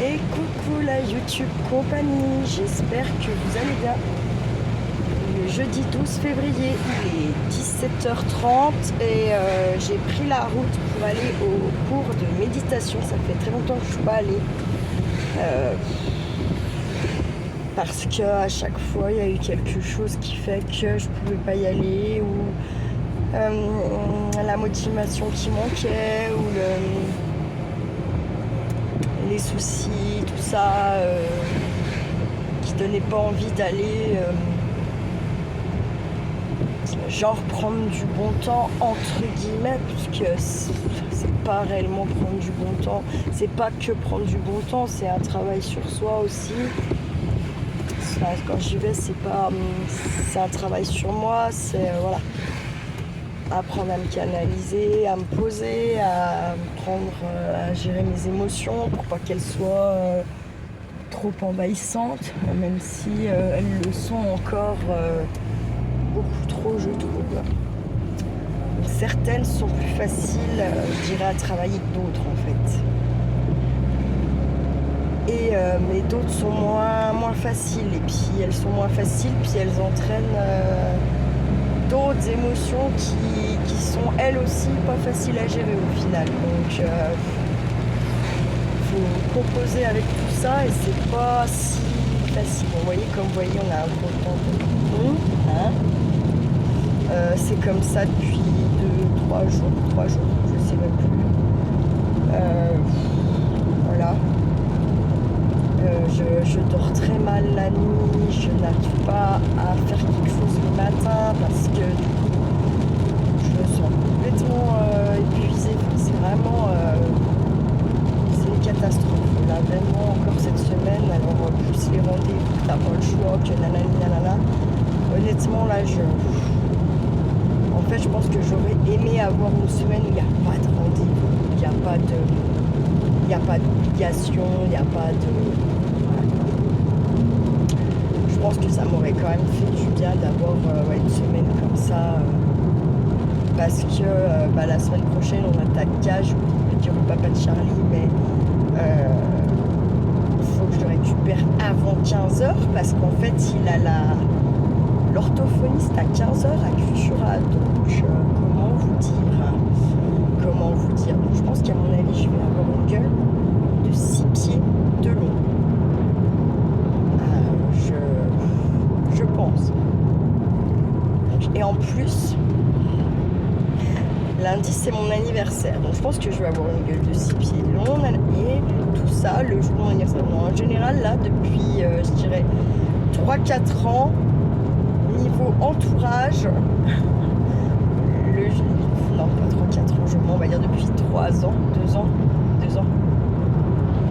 Et coucou la YouTube compagnie, j'espère que vous allez bien. Le jeudi 12 février, il est 17h30 et j'ai pris la route pour aller au cours de méditation. Ça fait très longtemps que je ne suis pas allée. Parce qu'à chaque fois, il y a eu quelque chose qui fait que je ne pouvais pas y aller ou la motivation qui manquait ou les soucis, tout ça qui donnait pas envie d'aller genre prendre du bon temps entre guillemets, puisque c'est pas réellement prendre du bon temps, c'est pas que prendre du bon temps, c'est un travail sur soi aussi. Quand j'y vais, c'est un travail sur moi, c'est voilà, apprendre à me canaliser, à me poser, à prendre, à gérer mes émotions pour pas qu'elles soient trop envahissantes, même si elles le sont encore beaucoup trop, je trouve. Certaines sont plus faciles, je dirais, à travailler que d'autres en fait. Mais d'autres sont moins faciles, et puis elles sont moins faciles, puis elles entraînent d'autres émotions qui sont elles aussi pas faciles à gérer au final. Donc faut composer avec tout ça et c'est pas si facile. Vous voyez, comme vous voyez, on a un gros temps. C'est comme ça depuis 3 jours, je sais même plus. Voilà. Je dors très mal la nuit, je n'arrive pas à faire quelque chose le matin parce que du coup je me sens complètement épuisée. C'est vraiment c'est une catastrophe. Là vraiment encore cette semaine, alors plus les rendez-vous, t'as pas le choix, que nanani nanana. Honnêtement là en fait je pense que j'aurais aimé avoir une semaine où il n'y a pas de rendez-vous, il n'y a pas d'obligation, il n'y a pas de... Je pense que ça m'aurait quand même fait du bien d'avoir une semaine comme ça parce que la semaine prochaine on attaque Cage, je vais dire le papa de Charlie, mais il faut que je le récupère avant 15h parce qu'en fait il a l'orthophoniste à 15h à Cultura, donc comment vous dire, donc je pense qu'à mon avis je vais avoir une gueule de 6 pieds de long. Je pense. Et en plus, lundi c'est mon anniversaire, donc je pense que je vais avoir une gueule de 6 pieds long et tout ça le jour de mon anniversaire. Donc, en général là depuis je dirais 3-4 ans, niveau entourage, non pas 3-4 ans, on va dire depuis 3 ans, 2 ans,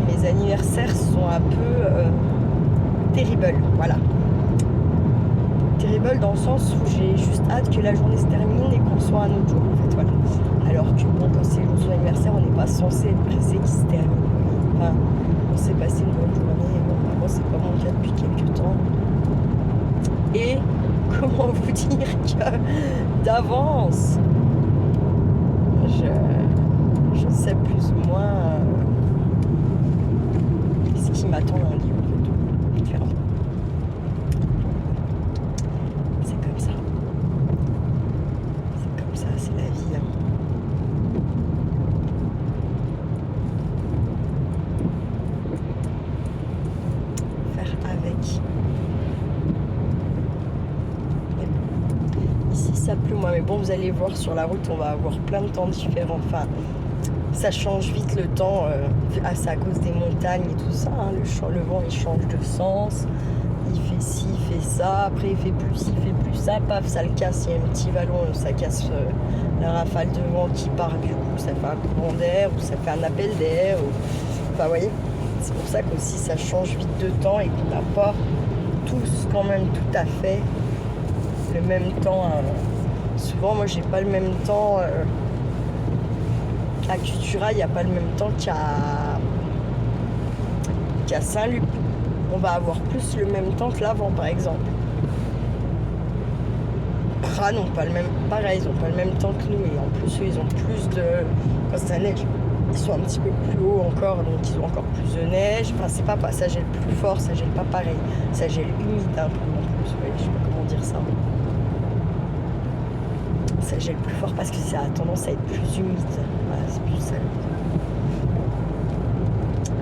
mes anniversaires sont un peu terrible, voilà. Terrible dans le sens où j'ai juste hâte que la journée se termine et qu'on soit un autre jour, en fait, voilà. Alors que bon, quand c'est le jour de son anniversaire, on n'est pas censé être pressé qu'il se termine. Enfin, on s'est passé une bonne journée, bon, moi c'est pas mon cas depuis quelques temps. Et comment vous dire que d'avance, je sais plus ou moins ce qui m'attend lundi, en fait, clairement. C'est comme ça, c'est la vie. Faire avec. Ici ça pleut moins, mais bon, vous allez voir sur la route, on va avoir plein de temps différents. Enfin, ça change vite le temps, c'est à cause des montagnes et tout ça, hein. Le vent il change de sens, il fait ci, il fait ça, après il fait plus ci, il fait plus ça, paf, ça le casse, il y a un petit vallon, ça casse la rafale de vent qui part, du coup ça fait un courant d'air ou ça fait un appel d'air, enfin vous voyez, c'est pour ça qu'aussi ça change vite de temps et qu'on n'a pas tous quand même tout à fait le même temps. Souvent moi j'ai pas le même temps à Cultura, il n'y a pas le même temps qu'à Saint-Luc. On va avoir plus le même temps que l'avant, par exemple. Pras n'ont pas le même, pareil, ils n'ont pas le même temps que nous, et en plus eux, ils ont plus de, quand ça neige, Ils sont un petit peu plus hauts encore, donc ils ont encore plus de neige. Enfin, c'est pas, ça gèle plus fort, ça gèle pas pareil. Ça gèle humide un peu en plus. Ouais, je sais pas comment dire ça. Ça gèle plus fort parce que ça a tendance à être plus humide. Voilà, c'est plus ça.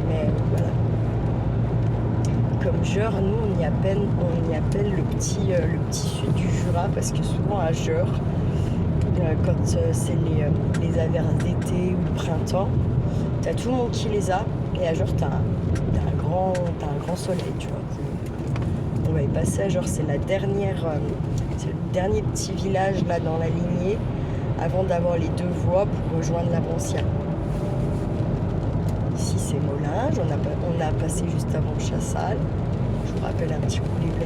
Mais voilà. Comme Geur, nous on y appelle le petit sud du Jura parce que souvent à Geur, quand c'est les averses d'été ou le printemps, t'as tout le monde qui les a et à Geur t'as un grand soleil, tu vois. On va y passer à Geur, c'est le dernier petit village là dans la lignée avant d'avoir les deux voies pour rejoindre la Broncière. Ici c'est Mollinges, on a passé juste avant Chassal. Je vous rappelle un petit coup les bleds.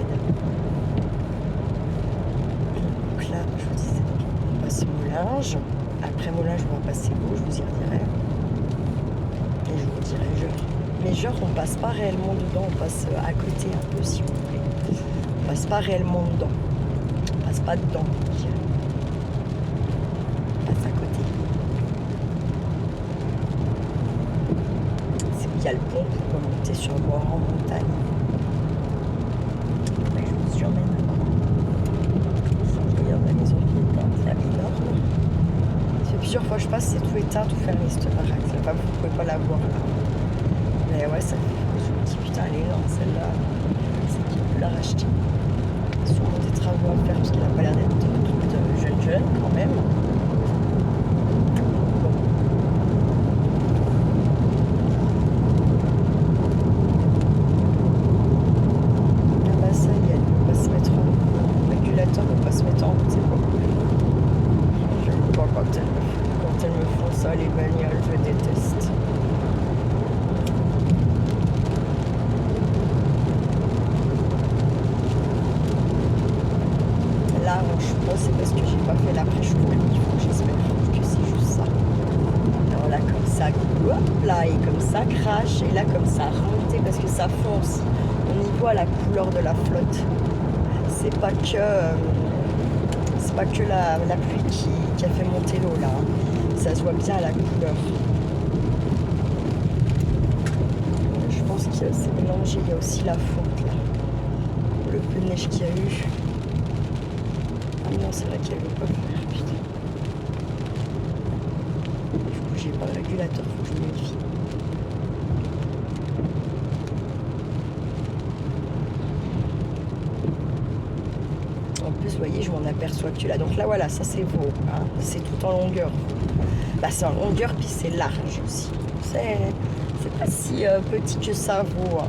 Donc là, je vous disais, on passe Mollinges. Après Mollinges, on va passer Beau, je vous y redirai. Et je vous dirai Geur. Mais Geur, on passe pas réellement dedans, on passe à côté un peu si vous voulez. On passe pas réellement dedans. On passe pas dedans, je dirais. On passe à côté. C'est où il y a le pont pour monter sur le bord en montagne. Ouais, je vous emmène. Je regarde la maison qui est éteinte, c'est énorme. Ça fait plusieurs fois que je passe, c'est tout éteint, tout fermé cette baraque. Là, vous ne pouvez pas la voir là. Mais ouais, ça fait. Je me dis putain, elle est énorme celle-là. C'est qui peut la racheter. Il y a sûrement des travaux à faire parce qu'elle n'a pas l'air d'être toute jeune quand même. Les bagnoles, je déteste. Là, je pense c'est parce que j'ai pas fait l'après-chauffe qu'il faut, j'espère que c'est juste ça. Alors là, comme ça, hop là, et comme ça crache, et là, comme ça remonté parce que ça fond aussi. On y voit la couleur de la flotte. C'est pas que la pluie qui a fait monter l'eau là. Hein. Ça se voit bien à la couleur. Je pense que c'est mélangé. Il y a aussi la fonte là. Le peu de neige qu'il y a eu. Ah non, c'est vrai qu'il y avait pas faire. Putain. Faut que j'ai pas le régulateur. Faut que je me méfie. En plus, vous voyez, je m'en aperçois que là. Donc là, voilà, ça c'est Vaud. Hein. C'est tout en longueur. Bah, c'est en longueur, puis c'est large aussi. C'est pas si petit que ça, Vaud. Hein.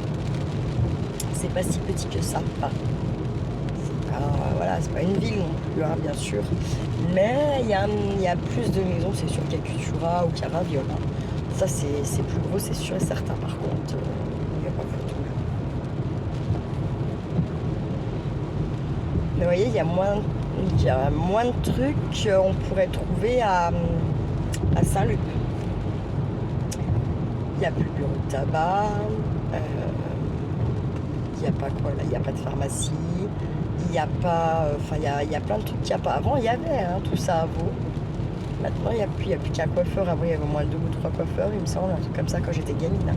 C'est pas si petit que ça. Enfin, voilà, c'est pas une ville non plus, hein, bien sûr. Mais il y a plus de maisons, c'est sûr, qu'il y a Cultura ou qu'il y a Raviol. Hein. Ça, c'est plus gros, c'est sûr et certain. Par contre, il n'y a pas photo. Mais vous voyez, il y a moins de trucs qu'on pourrait trouver à Saint-Luc. Il n'y a plus de bureau de tabac, il n'y a pas quoi là, il n'y a pas de pharmacie, il n'y a pas, enfin il y a plein de trucs qu'il n'y a pas. Avant il y avait hein, tout ça à Vaud. Maintenant il n'y a plus qu'un coiffeur. Avant il y avait au moins 2 ou 3 coiffeurs, il me semble, un truc comme ça quand j'étais gamine.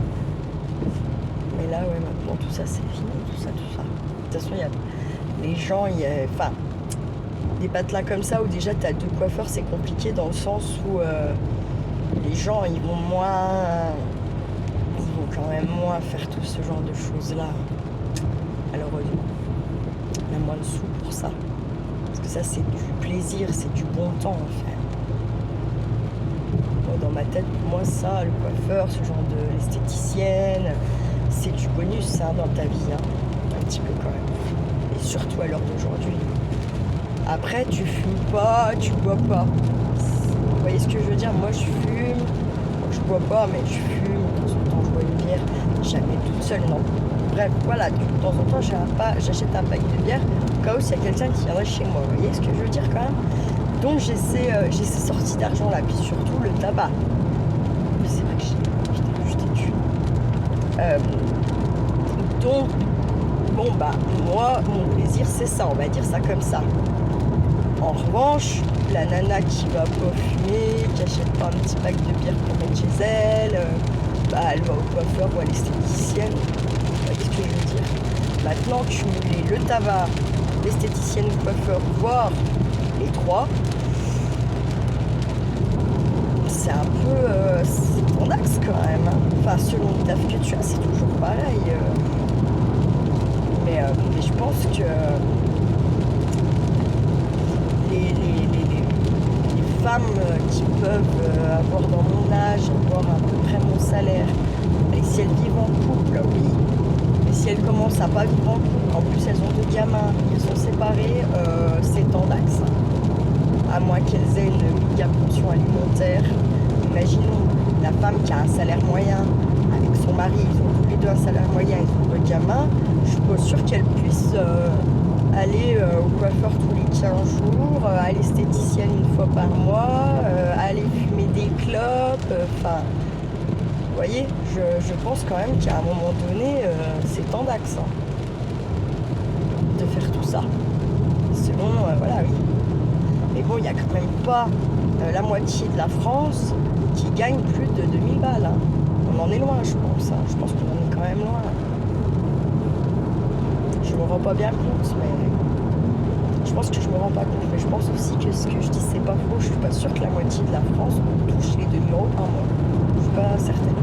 Mais là ouais, maintenant tout ça c'est fini, tout ça. De toute façon il y a les gens, enfin des patelins comme ça où déjà tu as 2 coiffeurs, c'est compliqué dans le sens où les gens ils vont quand même moins faire tout ce genre de choses là. Malheureusement, il y a moins de sous pour ça. Parce que ça c'est du plaisir, c'est du bon temps en fait. Moi, dans ma tête, pour moi ça, le coiffeur, ce genre de l'esthéticienne, c'est du bonus hein, dans ta vie, hein. Un petit peu quand même. Et surtout à l'heure d'aujourd'hui. Après, tu fumes pas, tu bois pas. Vous voyez ce que je veux dire? Moi, je fume. Je bois pas, mais je fume. De temps en temps, je bois une bière. Jamais toute seule, non. Bref, voilà. De temps en temps, j'achète un pack de bière au cas où il y a quelqu'un qui viendrait chez moi. Vous voyez ce que je veux dire quand même? Donc, j'ai ces sorties d'argent là. Puis surtout, le tabac. C'est vrai que je t'ai tué. Donc, bon, bah, moi, mon plaisir, c'est ça. On va dire ça comme ça. En revanche, la nana qui va pas fumer, qui achète pas un petit pack de bière pour mettre chez elle, bah, elle va au coiffeur ou à l'esthéticienne. Qu'est-ce que je veux dire? Maintenant, cumuler le tabac, l'esthéticienne, le coiffeur, voire les trois, c'est un peu c'est ton axe quand même. Hein. Enfin, selon le taf que tu as, c'est toujours pareil. Mais je pense que les femmes qui peuvent avoir dans mon âge, avoir à peu près mon salaire, et si elles vivent en couple, oui. Mais si elles commencent à pas vivre en couple, en plus elles ont deux gamins, ils sont séparés, c'est en axe. À moins qu'elles aient une méga pension alimentaire. Imaginons la femme qui a un salaire moyen avec son mari, ils ont tous les deux un salaire moyen, ils ont deux gamins, je suis pas sûre qu'elle puisse aller au coiffeur tous les 15 jours, à l'esthéticienne une fois par mois, aller fumer des clopes, enfin, vous voyez, je pense quand même qu'à un moment donné, c'est en axe hein, de faire tout ça. Selon, voilà, oui. Mais bon, il n'y a quand même pas la moitié de la France qui gagne plus de 2000 balles. Hein. On en est loin, je pense. Hein. Je pense qu'on en est quand même loin. Je me rends pas bien compte, mais je pense que je me rends pas compte. Mais je pense aussi que ce que je dis, c'est pas faux. Je suis pas sûre que la moitié de la France touche les 2000 € par mois. Je suis pas certaine.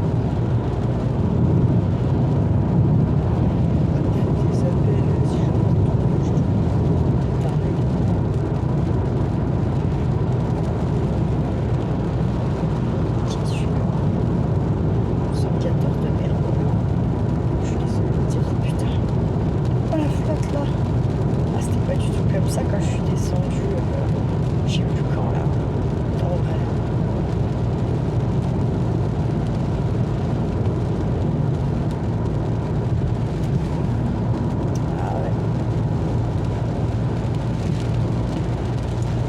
Ça quand je suis descendue, je sais plus quand là, en vrai. Ah ouais.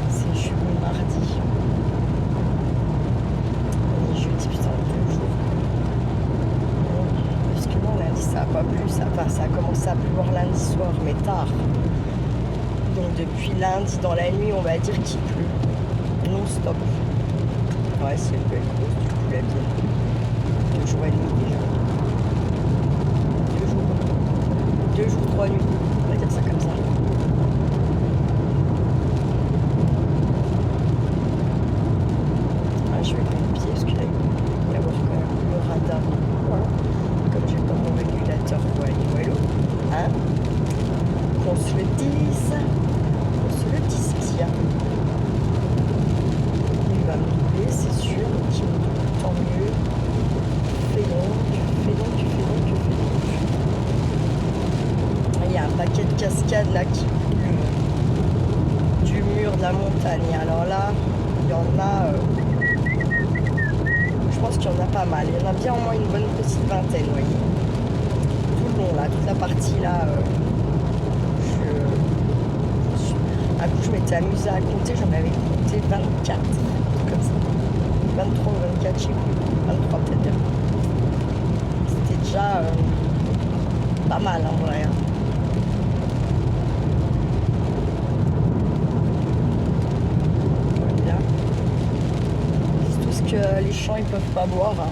C'est jeudi, mardi. On est jeudi, putain, 2 jours. Parce que non, lundi ça a pas plu, ça a commencé à pleuvoir lundi soir, mais tard. Donc depuis lundi dans la nuit on va dire qu'il pleut non stop. Ouais c'est une belle cause du coup la vie. 2 jours et demi déjà. 2 jours, 3 nuits, on va dire ça comme ça. Ah, je vais mettre le pied parce qu'il va y avoir quand même le radar. Voilà. Comme j'ai pas mon régulateur voilou. Hein, qu'on se le dise. Le petit bien. Il va me doubler, c'est sûr. Qui me double, tant mieux. Fais donc. Il y a un paquet de cascades là qui coule du mur de la montagne. Alors là, il y en a. Je pense qu'il y en a pas mal. Il y en a bien au moins une bonne petite vingtaine, vous voyez. Tout le long là, toute la partie là. Un coup, je m'étais amusée à compter, j'en avais compté 24, comme ça. 23 ou 24, je sais plus. 23 peut-être. C'était déjà pas mal en vrai. Hein. Voilà. C'est tout ce que les champs ils peuvent pas boire. Hein.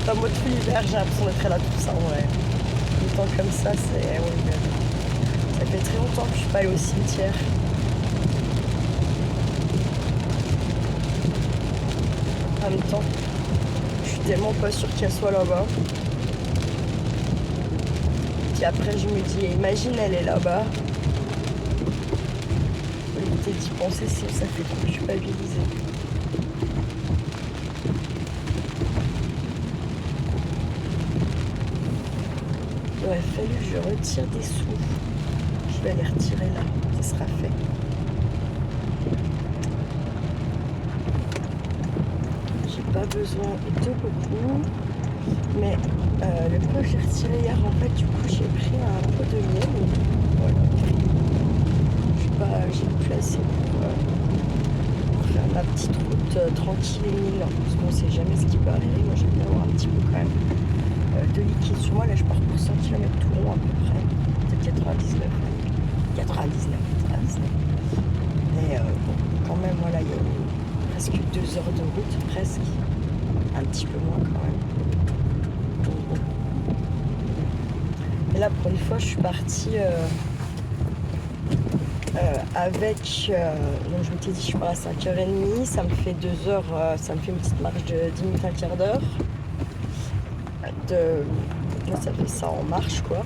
Pas moi tout l'hiver, j'ai l'impression d'être là tout ça en vrai. Le temps comme ça, c'est. Oui, ça fait très longtemps que je suis pas allée au cimetière. En même temps, je suis tellement pas sûre qu'elle soit là-bas. Puis après, je me dis, imagine, elle est là-bas. Éviter d'y penser, si ça fait trop culpabiliser. Il aurait fallu que je retire des sous. vais aller retirer là, ce sera fait. J'ai pas besoin de beaucoup, mais le pot que j'ai retiré hier, en fait, du coup, j'ai pris un pot de miel. Voilà. J'ai placé pour faire ma petite route tranquille et mille, parce qu'on sait jamais ce qui peut arriver. Moi, j'aime bien avoir un petit peu quand même de liquide sur moi. Là, je pars pour 100 km tout rond à peu près, peut-être 99. Mais bon, quand même, voilà, il y a presque 2 heures de route, presque. Un petit peu moins quand même. Bon. Et là, pour une fois, je suis partie avec... donc je m'étais dit, je pars à 5h30. Ça me fait 2 heures, ça me fait une petite marche de 10 minutes, un quart d'heure. Là, ça fait ça en marche, quoi.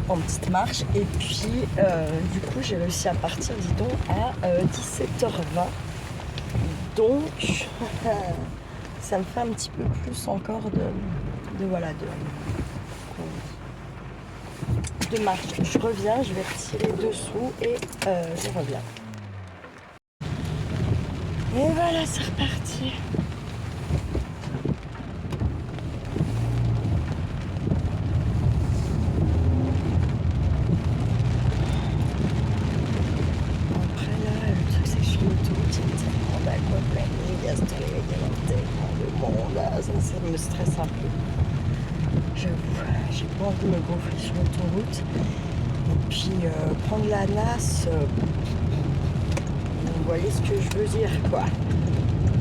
En petite marche. Et puis, du coup, j'ai réussi à partir, dis donc, à 17h20. Donc, ça me fait un petit peu plus encore de marche. Je reviens, je vais retirer dessous et je reviens. Et voilà, c'est reparti. Après là, le truc c'est que sur l'autoroute, il y a tellement d'aquaplaning, il y a tellement de monde, ça me stresse un peu. J'avoue, j'ai pas envie de me gonfler sur l'autoroute. Et puis prendre la NAS, vous voyez ce que je veux dire, quoi.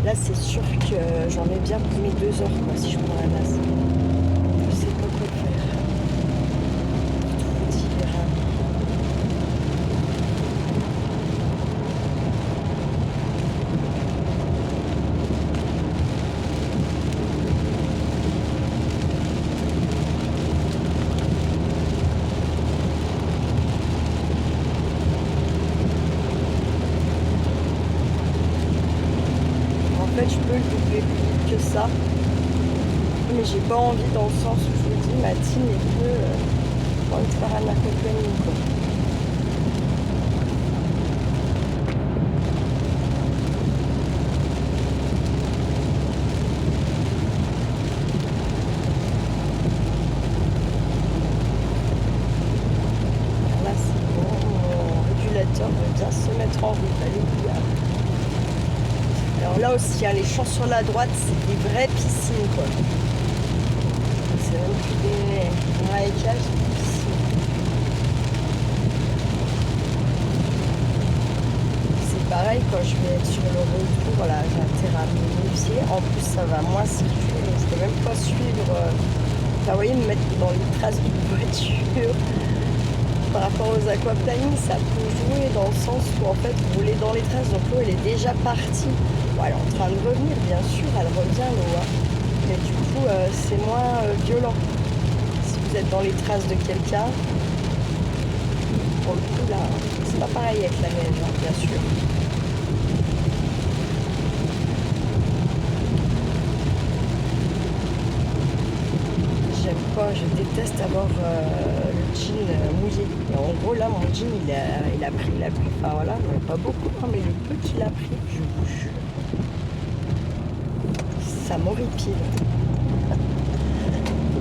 Là, c'est sûr que j'en ai bien pour mes 2 heures, quoi, si je prends la NAS. Je sais pas quoi faire. Tout dire. Je peux le doubler plus vite que ça, mais j'ai pas envie, dans le sens où je vous dis, Mathilde est peu j'ai envie de faire un aquaplaning, quoi. Là c'est bon, mon régulateur veut bien se mettre en route. Alléluia. Alors là aussi, hein, les champs sur la droite, c'est des vraies piscines, quoi. C'est même plus des marécages, c'est des piscines. C'est pareil, quand je vais être sur le retour, voilà, j'ai intérêt à me méfier. En plus, ça va moins circuler, donc je ne peux même pas suivre. Enfin, vous voyez, me mettre dans les traces d'une voiture. Par rapport aux aquaplaning, ça peut jouer dans le sens où, en fait, vous roulez dans les traces, donc l'eau, elle est déjà partie. Bon, elle est en train de revenir, bien sûr, elle revient l'eau, hein. Mais du coup, c'est moins violent. Si vous êtes dans les traces de quelqu'un, pour le coup, là, c'est pas pareil avec la neige, hein, bien sûr. J'aime pas, je déteste avoir le jean mouillé. Et en gros, là, mon jean, il a pris la pluie. Enfin, voilà, mais pas beaucoup, hein, mais le peu qu'il a pris, je vous jure. Ça m'horripile.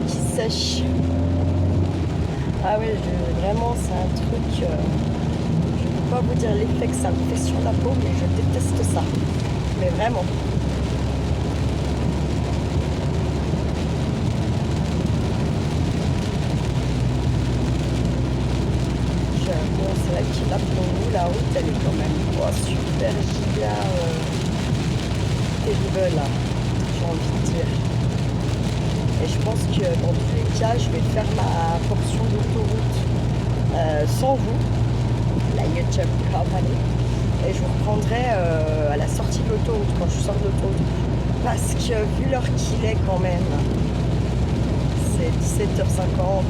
Qui sèche. Ah ouais, vraiment, c'est un truc... je ne peux pas vous dire l'effet que ça me fait sur la peau, mais je déteste ça. Mais vraiment. Bon, c'est vrai que là, pour nous, la route, elle est quand même super giga terrible, hein, j'ai envie de dire. Et je pense que dans tous les cas, je vais faire ma portion d'autoroute sans vous, la YouTube Company. Et je vous reprendrai à la sortie de l'autoroute, quand je sors de l'autoroute. Parce que vu l'heure qu'il est quand même, c'est 17h50,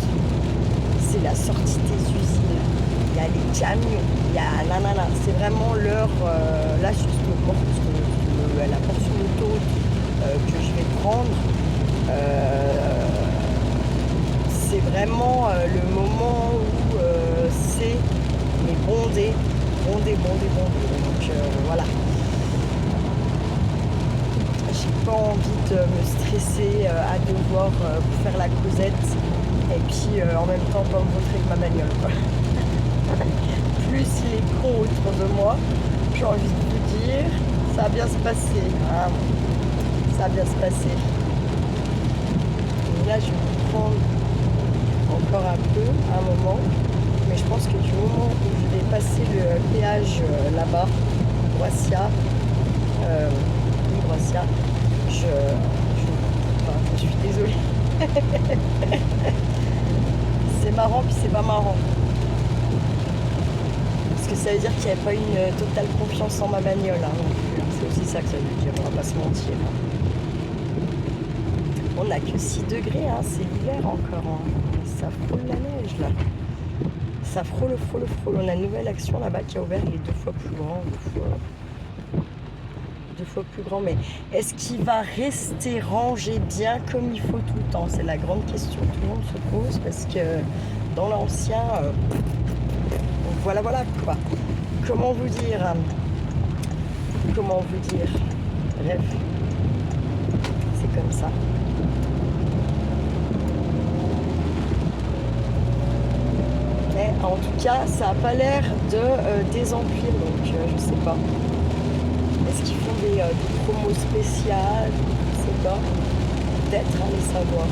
c'est la sortie des usines, il y a les camions, il y a nanana. C'est vraiment l'heure, là sur la portion d'autoroute que je vais prendre. C'est vraiment le moment où c'est bondé. Bondé. Donc voilà. J'ai pas envie de me stresser à devoir faire la causette et puis en même temps pas me vautrer avec ma bagnole, quoi. Plus les cons autour de moi, j'ai envie de vous dire, ça va bien se passer. Hein. Ça va bien se passer. Et là, je vais vous prendre encore un peu, un moment. Mais je pense que du moment où je vais passer le péage là-bas, Brescia, enfin, je suis désolée. C'est marrant puis c'est pas marrant. Parce que ça veut dire qu'il n'y avait pas une totale confiance en ma bagnole. Hein, non plus. C'est aussi ça que ça veut dire, on va pas se mentir. On n'a que 6 degrés, hein, c'est l'hiver encore. Hein. Ça frôle la neige là. Ça frôle. On a une nouvelle action là-bas qui a ouvert, il est 2 fois plus grand, 2 fois plus grand. Mais est-ce qu'il va rester rangé bien comme il faut tout le temps? C'est la grande question que tout le monde se pose parce que dans l'ancien, voilà quoi. Comment vous dire? Bref, c'est comme ça. Mais en tout cas, ça n'a pas l'air de désemplir, donc je sais pas. Est-ce qu'ils font des promos spéciales? Je sais pas. Peut-être, allez savoir.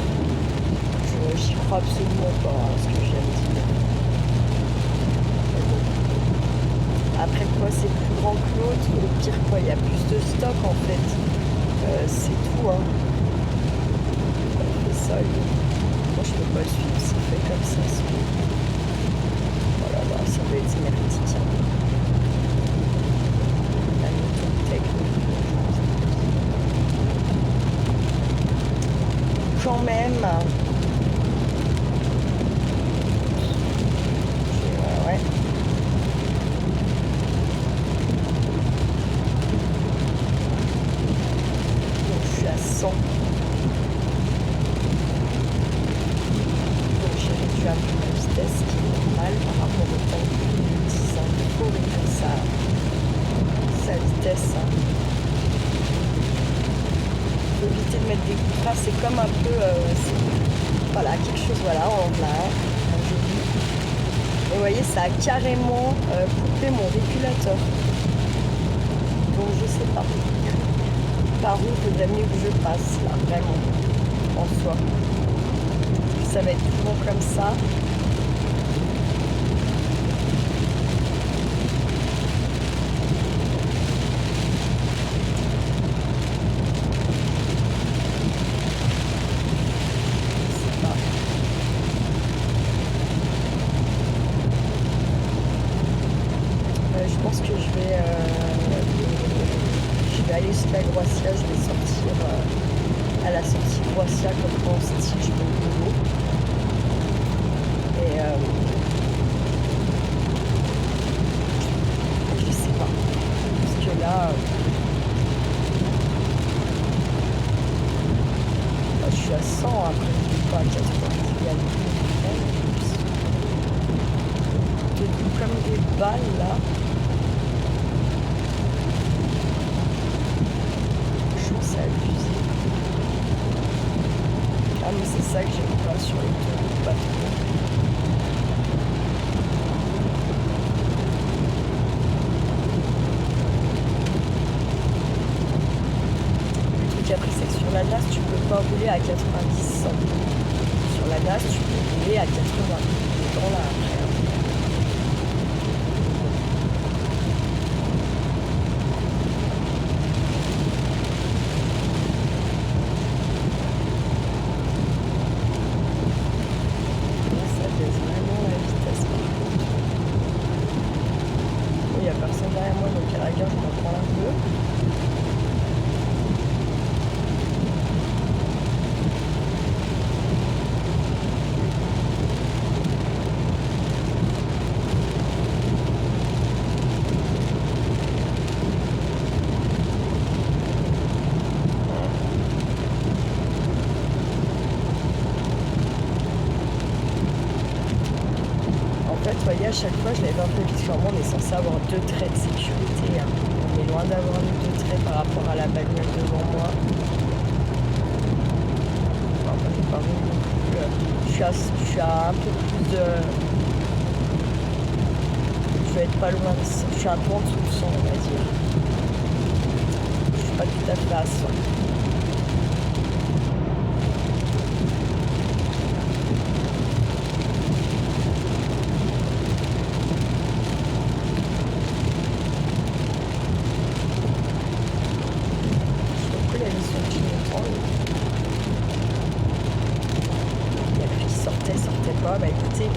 J'y crois absolument pas à ce que je viens de dire. Après quoi, c'est plus grand que l'autre, au pire quoi, il y a plus de stock en fait. C'est tout, hein. Ça, moi je peux pas le suivre, c'est fait comme ça. Voilà, là, ça doit être énergétique. Hein. La méthode technique. Quand même. Ouais. Donc, je suis à 100. Donc j'ai réduit un peu la vitesse, qui est normal par rapport au temps que nous disons. Il faut réduire sa vitesse. Il faut éviter de mettre des coups de frein, c'est comme un peu, voilà, quelque chose, voilà, en plein, joli. Et vous voyez, ça a carrément coupé mon régulateur. Donc je sais pas par où il faudrait mieux que je passe, là, vraiment, en soi. Ça va être tout bon comme ça. Je pense que je vais aller jusqu'à Brescia, je vais sortir à la sortie de Brescia comme quand style je vais au bureau. Et je sais pas. Parce que là, je suis à 100 après, je suis pas à 80. Il y a des comme des balles là. C'est abusé. Ah mais c'est ça que j'aime pas sur les tours, pas trop. Le truc après c'est que sur la NAS tu peux pas rouler à 90. Sur la NAS tu peux rouler à 80. Dans là après. Personne derrière moi, donc à la rigueur, je m'en prends un peu. à chaque fois, je lève un peu vite. Sûrement, on est censé avoir 2 traits de sécurité. Hein. On est loin d'avoir les 2 traits par rapport à la bagnole devant moi. Enfin, on n'est pas bon non plus. Je suis à un peu plus de... Je vais être pas loin de ça. Je suis un peu en dessous de 100, on va dire. Je suis pas tout à fait à 100. Bah écoutez,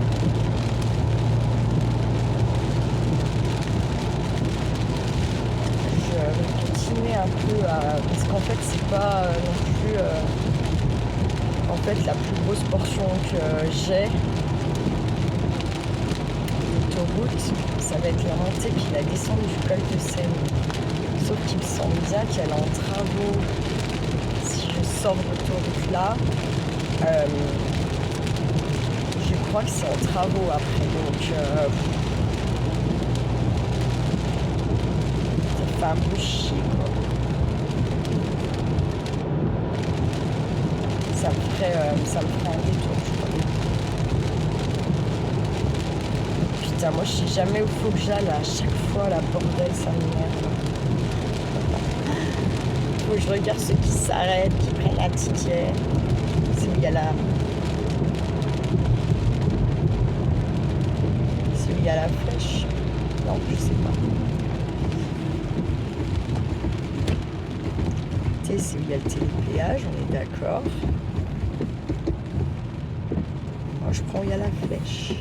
je vais continuer un peu à... Parce qu'en fait c'est pas non plus en fait la plus grosse portion que j'ai d'autoroute, ça va être la montée puis la descente du col de Seine. Sauf qu'il me semble bien qu'elle est en travaux si je sors de l'autoroute là. Je crois que c'est en travaux après, donc ça fait un peu chier quoi. Ça me ferait un détour, je crois. Putain, moi je sais jamais où faut que j'aille, à chaque fois la bordel ça m'énerve. Faut que je regarde ceux qui s'arrêtent, qui prennent un ticket. C'est où il y a la... Il y a la flèche. Non, je sais pas. Tu sais, c'est où il y a le télépéage, on est d'accord. Moi, je prends où il y a la flèche.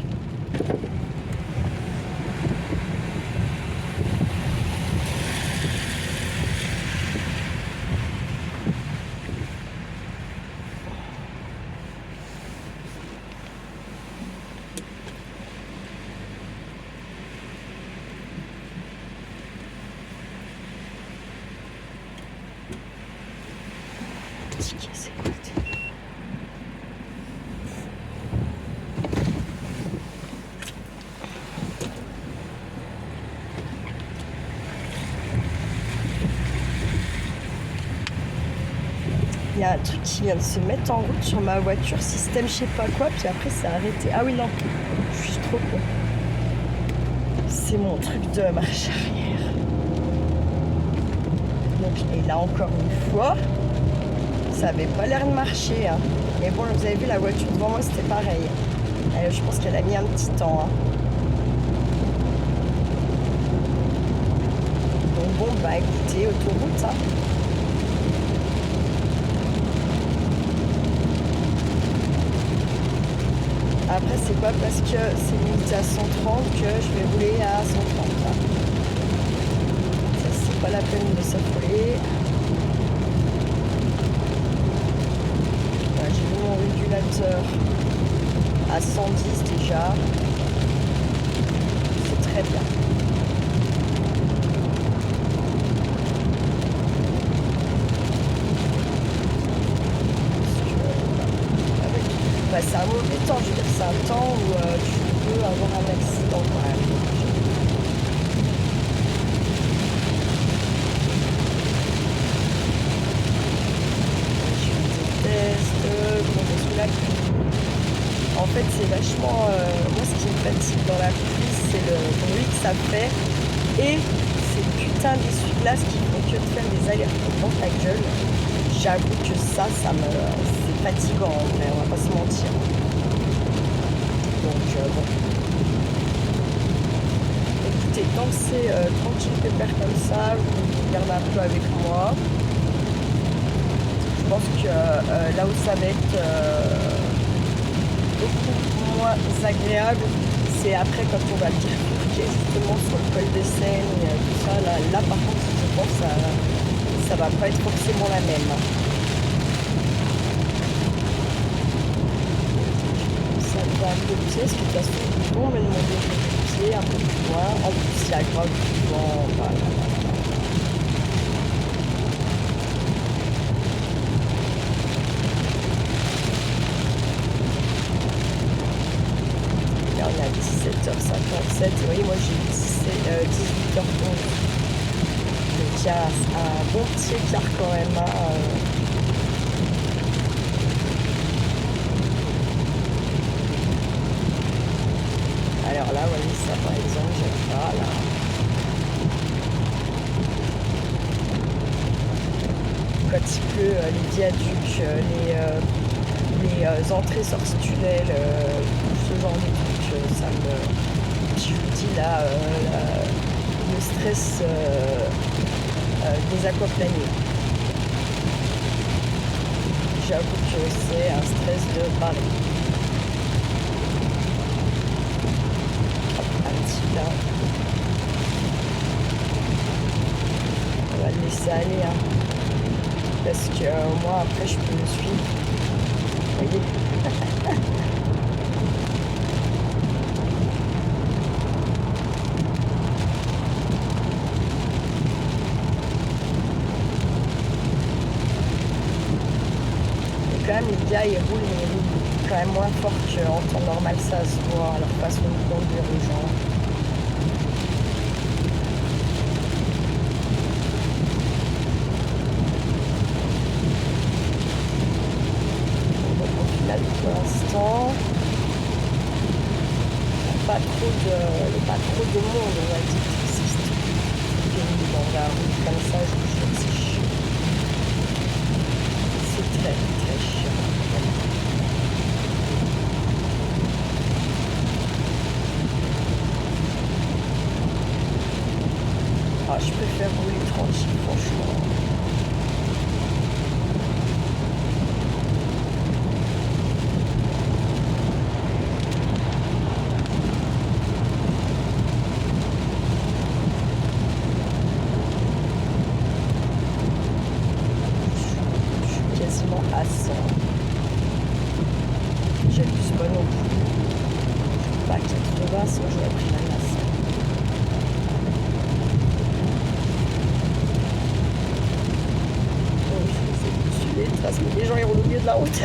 C'est quoi le téléphone ? Il y a un truc qui vient de se mettre en route sur ma voiture, système je sais pas quoi, puis après c'est arrêté. Ah oui non, je suis trop con. C'est mon truc de marche arrière. Donc, et là encore une fois, ça avait pas l'air de marcher. Hein. Mais bon, vous avez vu la voiture devant moi, c'était pareil. Je pense qu'elle a mis un petit temps. Hein. Donc bon, bah écoutez, autoroute. Hein. Après, c'est pas parce que c'est limité à 130 que je vais rouler à 130. Hein. Ça, c'est pas la peine de s'affoler. J'ai mis mon régulateur à 110 déjà. C'est très bien. Bah, c'est un mauvais temps, je veux dire, c'est un temps où tu peux avoir un accident quand même. Je déteste conduire sous la pluie. En fait, c'est vachement... moi, ce qui me fatigue dans la pluie, c'est le bruit que ça fait et ces putains d'essuie-glaces qui font que de faire des allers-retours dans ta gueule. J'avoue que ça c'est fatigant, mais on va pas se mentir. Donc bon. Écoutez, tant que c'est tranquille pépère comme ça, vous regardez un peu avec moi. Je pense que là où ça va être beaucoup moins agréable, c'est après quand on va bifurquer justement sur le col de Seine, tout ça. Là par contre, je pense que ça va pas être forcément la même. Ça va à côté, parce que de toute façon, ils vont me demander de pied un peu plus loin. En plus, il y a grave du vent. Voilà. Là, on est à 17h50. 17, oui, moi j'ai 18h11. Donc il y a un bon petit écart quand même. Hein, Alors là, vous voyez ça par exemple, j'aime pas là. Quand il pleut, les viaducs, les entrées-sorties tunnels, ce genre de trucs, ça me... Je vous dis là, le stress des aquaplaning. J'avoue que c'est un stress de Paris. Un petit là. On va le laisser aller, hein. Parce que moi après je peux le suivre. Vous voyez. Quand même les gars ils roulent, mais ils roulent quand même moins fort qu'en temps normal, ça se voit à leur façon de conduire les gens. Pour l'instant, pas trop de monde, on va dire. C'est pénible dans la route comme ça, je vous jure, c'est chiant. C'est très très chiant. Ah, je préfère rouler tranquille, franchement. À 100. J'abuse pas non plus. Pas 80, sinon j'aurais pris la masse. Donc je vais essayer de suivre les traces, mais les gens ils roulent au milieu de la route.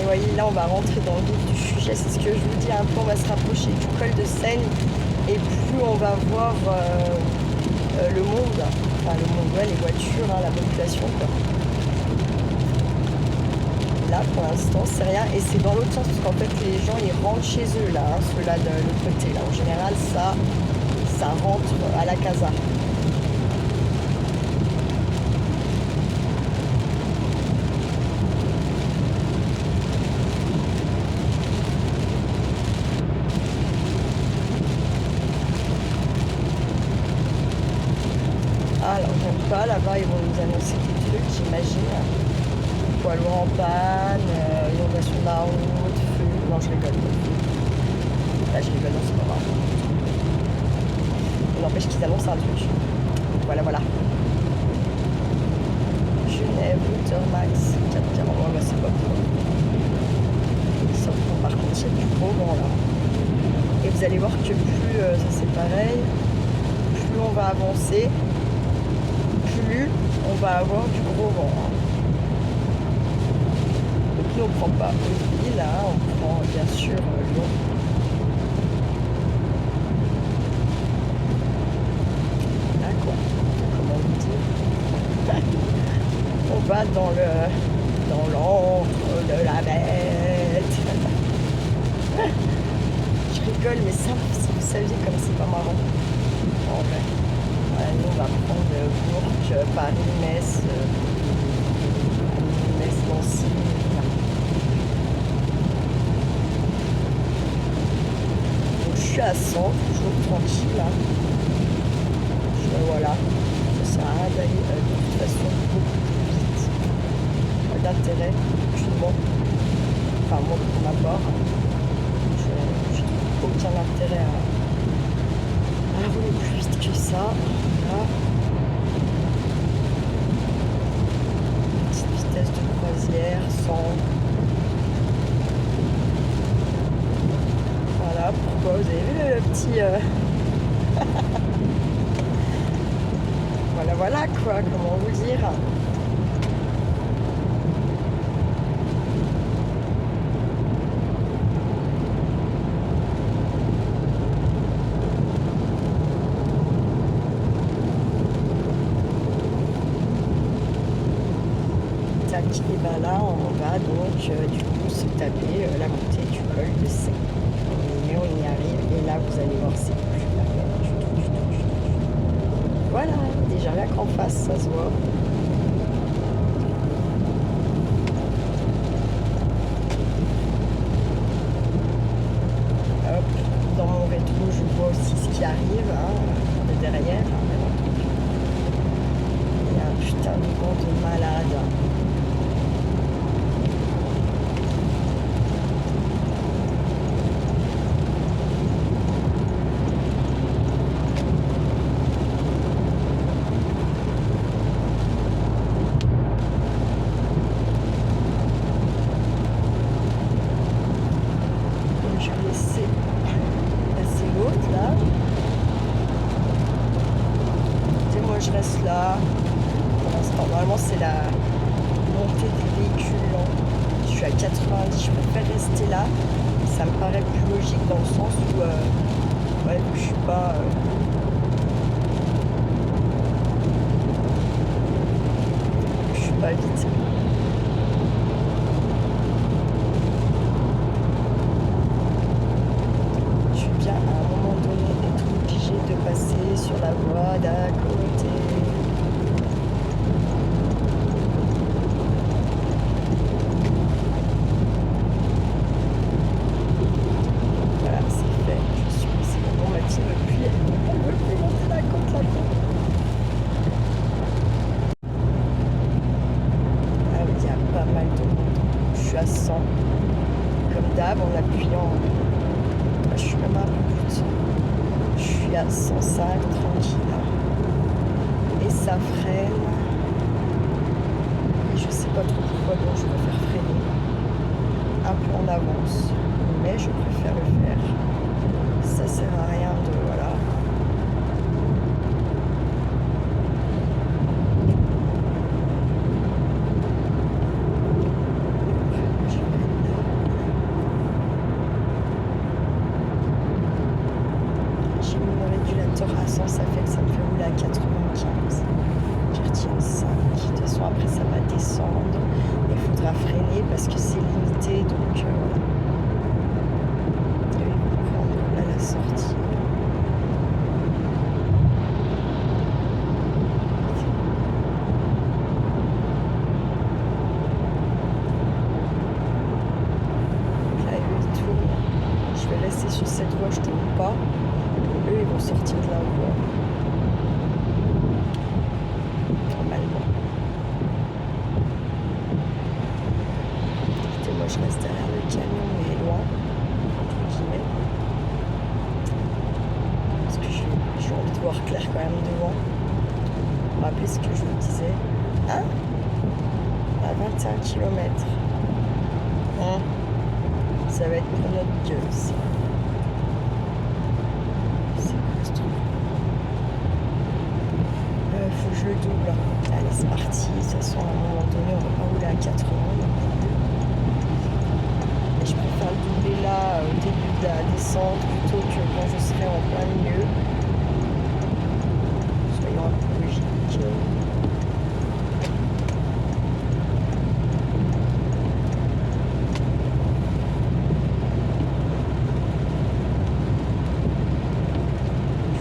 Et voyez, là on va rentrer dans le vif du sujet, c'est ce que je vous dis, un peu on va se rapprocher du col de Seine et plus on va voir le monde. Enfin, le monde, ouais, les voitures, hein, la population, quoi. Là, pour l'instant, c'est rien. Et c'est dans l'autre sens, parce qu'en fait, les gens, ils rentrent chez eux, là, hein, ceux-là de l'autre côté. Là. En général, ça rentre à la casa. Alors, j'aime pas, là-bas, ils vont nous annoncer des trucs, j'imagine. Poids lourd en panne, inondation de la route, feu. Non, je rigole. Là, je rigole, non, c'est pas grave. Il n'empêche qu'ils annoncent un truc. Voilà, voilà. Genève, Max, 4 mois, bah, c'est pas pour. Sauf que par contre, il y a du gros vent là. Et vous allez voir que plus, ça c'est pareil, plus on va avancer, plus on va avoir du gros vent. Hein. Donc nous on prend pas Hautville, là, on prend bien sûr Lyon. Là quoi, comment vous dire. On va dans l'antre de la bête. Je rigole, mais ça, si vous saviez comme c'est pas marrant. En vrai. Voilà, nous, on va prendre Bourges, Paris, Metz, Nancy. Donc, je suis à 100, toujours tranquille. Hein. Voilà. Ça sert à rien d'aller de toute façon beaucoup plus vite. Pas d'intérêt, aucunement. Enfin, moi, pour ma part. Je trouve aucun intérêt à rouler plus vite que ça. Voilà. Petite vitesse de croisière, 100. Voilà, pourquoi vous avez vu le petit... Voilà quoi, comment vous dire. tac. Et ben là, on va donc du coup se taper la montée du col de C. Mais on y arrive. Et là, vous allez voir, c'est plus la peine du tout, du tout, du tout. Voilà, déjà là qu'en face, ça se voit. Hop, dans mon rétro, je vois aussi ce qui arrive de derrière. Il y a un putain de vent de malade. Je vais laisser passer l'autre là. Et moi je reste là. Pour l'instant, normalement c'est la montée des véhicules lents. Je suis à 90, je préfère rester là. Ça me paraît plus logique dans le sens où ouais, je suis pas vite. Je suis bien à un moment donné être obligée de passer sur la voie d'à côté. Voilà, c'est fait. Je suis c'est bon, Mathilde elle veut plus monter la côte là. Ah oui, il y a pas mal de monde. Je suis à 100. Comme d'hab, en appuyant. Je suis même un peu plus. Je suis à 105 tranquille. Et ça freine. Et je sais pas trop pourquoi, donc je préfère freiner. Un peu en avance. Mais je préfère le faire. Ça sert à rien de. Voilà. J'ai mis mon régulateur à 100, ça fait que ça me fait rouler à 95. Je retiens 5. De toute façon, après, ça va descendre. Il faudra freiner parce que c'est limité. Donc, voilà. Je vais prendre là la sortie. Là, eux, ils tournent. Je vais rester sur cette voie, je tourne pas. Eux, ils vont sortir de la voie. Normalement. Écoutez, moi, je reste derrière le camion, mais loin, entre guillemets. Parce que j'ai envie de voir clair quand même devant. Vous me rappelez ce que je vous disais. Hein? À 21 km. Hein? Ça va être pour notre gueule, ça. C'est quoi ce truc? Faut que je le double. Allez, c'est parti. De toute façon, à un moment donné, on va pas rouler à 80. Et je préfère le doubler là, au début de la descente, plutôt que quand je serai en plein milieu. Soyons un peu logiques.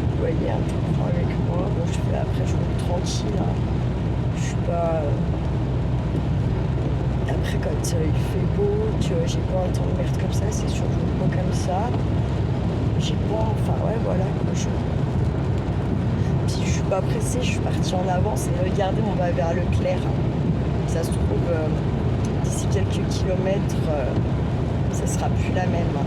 Vous voyez un peu près avec moi. Bon, après, je roule tranquille. Hein. Je suis pas. Après, quand il fait beau, que j'ai pas un temps de merde comme ça, c'est sûr que je roule pas comme ça. J'ai pas. Enfin, ouais, voilà. Puis je suis pas pressée, je suis partie en avance et regardez, on va vers Leclerc. Ça se trouve, d'ici quelques kilomètres, ça sera plus la même.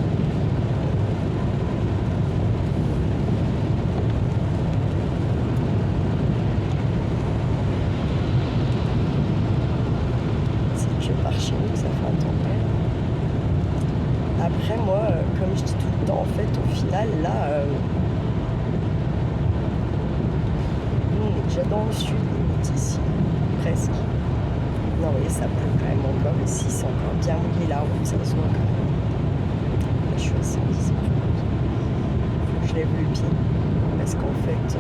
C'est que par chez nous, ça fait un temps de merde. Après, moi, comme je dis tout le temps, en fait, au final, là, nous, on est déjà dans le sud, ici, presque. Non, mais ça pleut quand même encore ici, c'est encore bien mouillé la route, ça se voit quand même. Là, je suis à 110. Faut que je lève le pied, parce qu'en fait,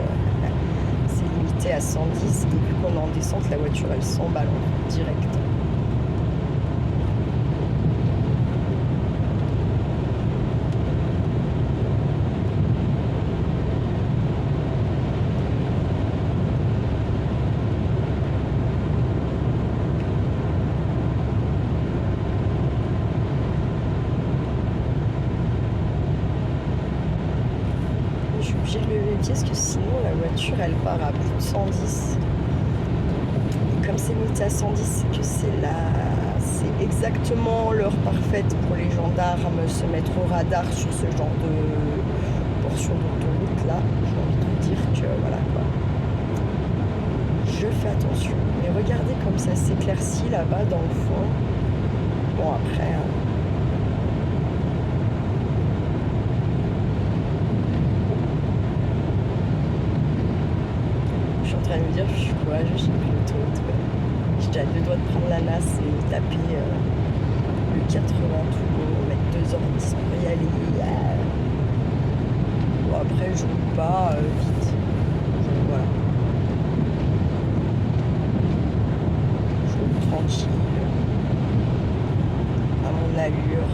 c'est limité à 110, et vu qu'on est en descente, la voiture, elle s'emballe direct. voiture, elle part à plus de 110. Et comme c'est limité à 110, c'est que c'est exactement l'heure parfaite pour les gendarmes se mettre au radar sur ce genre de portion d'autoroute là. J'ai envie de vous dire que voilà quoi. Je fais attention. Mais regardez comme ça s'éclaircit là-bas dans le fond. Bon après... je suis en train de me dire que je suis courageuse, j'ai pris l'autoroute. J'ai déjà 2 doigts de prendre la NAS et taper le 80 tout bon, mettre 2h10 pour y aller. Bon après je roule pas vite. Donc, voilà. Je roule tranquille. À mon allure.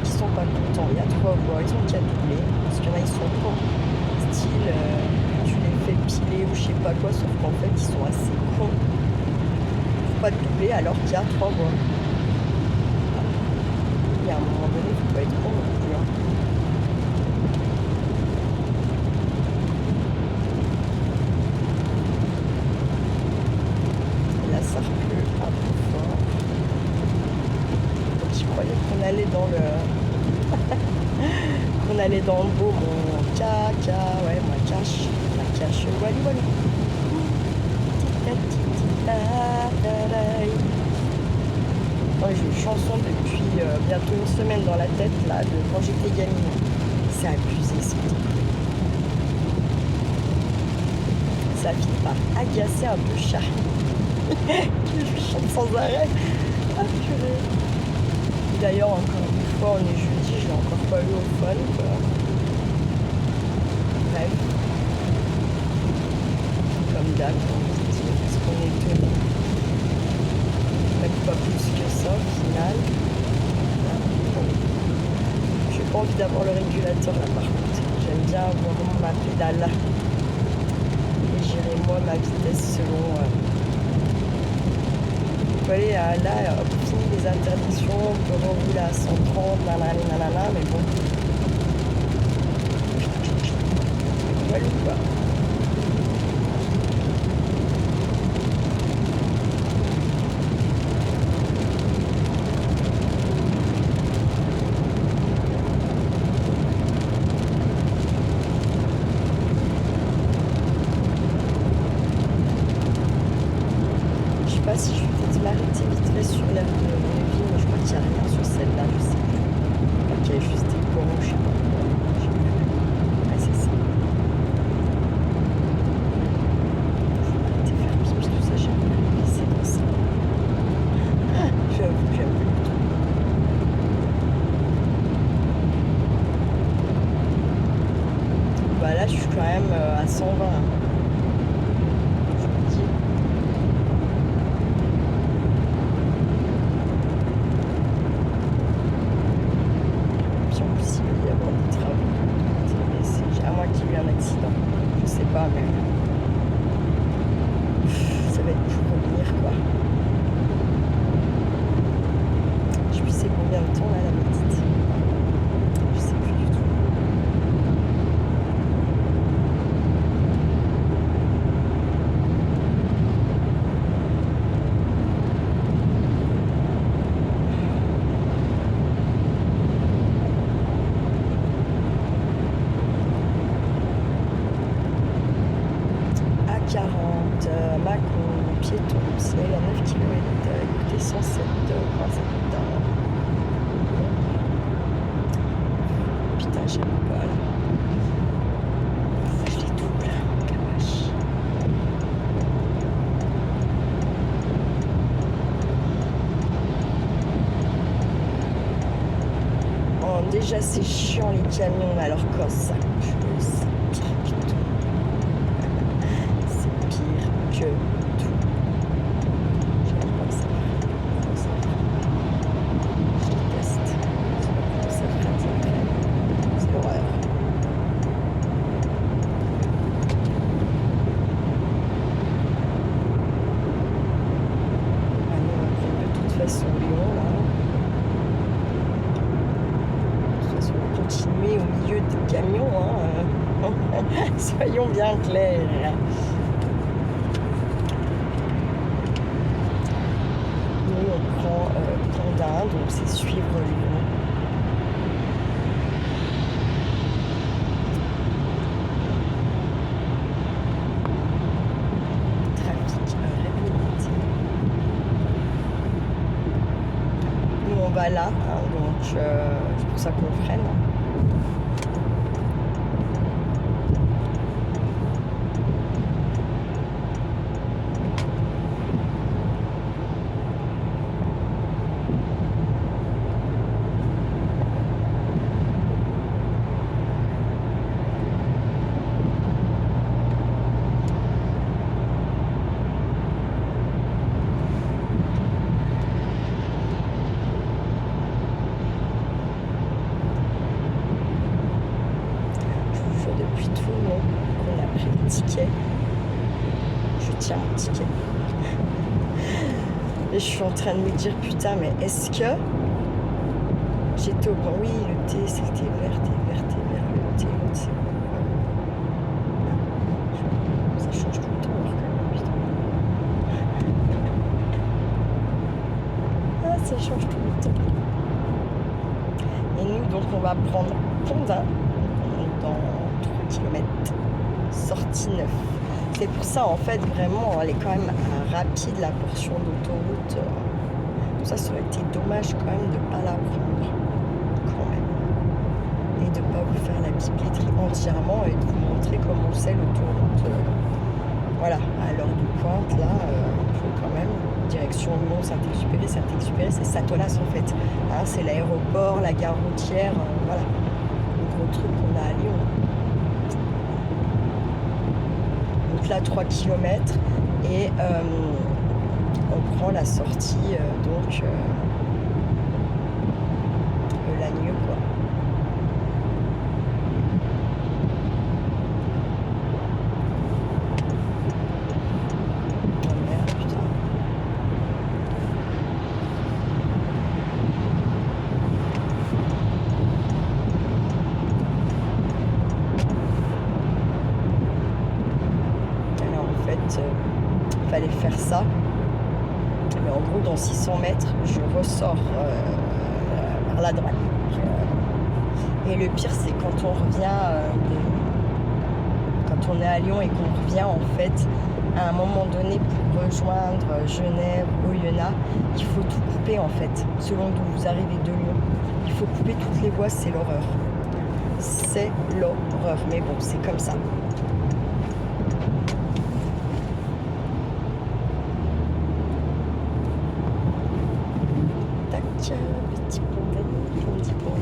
Qui sont pas contents, il y a 3 voies, ils ont qu'à doubler, parce qu'il y en a ils sont cons, style tu les fais piler ou je sais pas quoi, sauf qu'en fait ils sont assez cons pour pas doubler alors qu'il y a 3 voies. Et à un moment donné, il faut pas être con non plus. Hein. Et là ça recule un peu fort. Donc je croyais qu'on allait dans le... qu'on allait dans le beau, mon caca, ouais, ma cache, voilà, voilà. Ouais, j'ai une chanson depuis bientôt une semaine dans la tête, là, de quand j'étais gamine. C'est abusé, ce truc. Ça finit par agacer un peu Charlie. Je chante sans arrêt. Ah, purée. D'ailleurs, encore une fois, on est jeudi, je l'ai encore pas eu au fun, quoi. Bref. Comme d'hab, parce qu'on est tenu. Même pas plus que ça, au final. Bon. J'ai pas envie d'avoir le régulateur, là, par contre. J'aime bien avoir ma pédale. Et gérer, moi, ma vitesse selon... On peut aller là, on finit les interdictions, on peut rouler à 130, nanana, mais bon. Voilà quoi. Je sais pas si je vais peut-être m'arrêter vite fait sur l'air de Lévis, mais je crois qu'il n'y a rien sur celle-là, je sais plus. Ok, juste des corons, je sais pas. Je sais plus. Ouais, c'est ça. Je vais arrêter de faire pipi, tout ça, j'aime bien les c'est comme ça. J'avoue que j'aime plus du tout. Bah là, je suis quand même à 120. Je sais pas, mais ça va être pour revenir quoi. Je sais combien de temps là la petite. Je sais plus du tout. Macon, piéton, c'est à 9 km, écoutez 107, putain, j'aime pas là. Je les double, cabache. Bon, déjà c'est chiant les camions, alors quand ça pue, c'est pire que tout. C'est pire que tout. J'aime pas ça. Je déteste. Ça freine. C'est l'horreur. Ah non, Soyons bien clairs. Nous, on prend Condin, donc c'est suivre Lyon. Trafic réglementé. Nous, on va là, hein, donc c'est pour ça qu'on freine. Depuis tout le long qu'on a pris le ticket, je tiens mon ticket. Et je suis en train de me dire, putain, mais est-ce que j'étais au bon? Oui, le thé, c'est le thé vert, le thé, l'autre, c'est ça change tout le temps, quand même, putain. Ah, ça change tout le temps. Et nous, donc, on va prendre Condin dans 3 km, sortie 9. C'est pour ça, en fait, vraiment, elle est quand même rapide, la portion d'autoroute. Ça aurait été dommage quand même de ne pas la prendre, quand même. Et de ne pas vous faire la bibliothèque entièrement et de vous montrer comment c'est l'autoroute. Voilà, à l'heure de pointe, là, il faut quand même, direction Lyon, Saint-Exupéry, c'est Satolas, en fait. Hein, c'est l'aéroport, la gare routière, voilà. Le gros truc qu'on a à Lyon. Donc là, 3 km et on prend la sortie, donc Lagneux, quoi. Oh merde, putain. Alors en fait, fallait faire ça. Mais en gros, dans 600 mètres, je ressors vers la droite. Et le pire, c'est quand on revient, quand on est à Lyon et qu'on revient, en fait, à un moment donné, pour rejoindre Genève, Oyonnax, il faut tout couper, en fait, selon d'où vous arrivez de Lyon. Il faut couper toutes les voies, c'est l'horreur. C'est l'horreur, mais bon, c'est comme ça. Petit pont.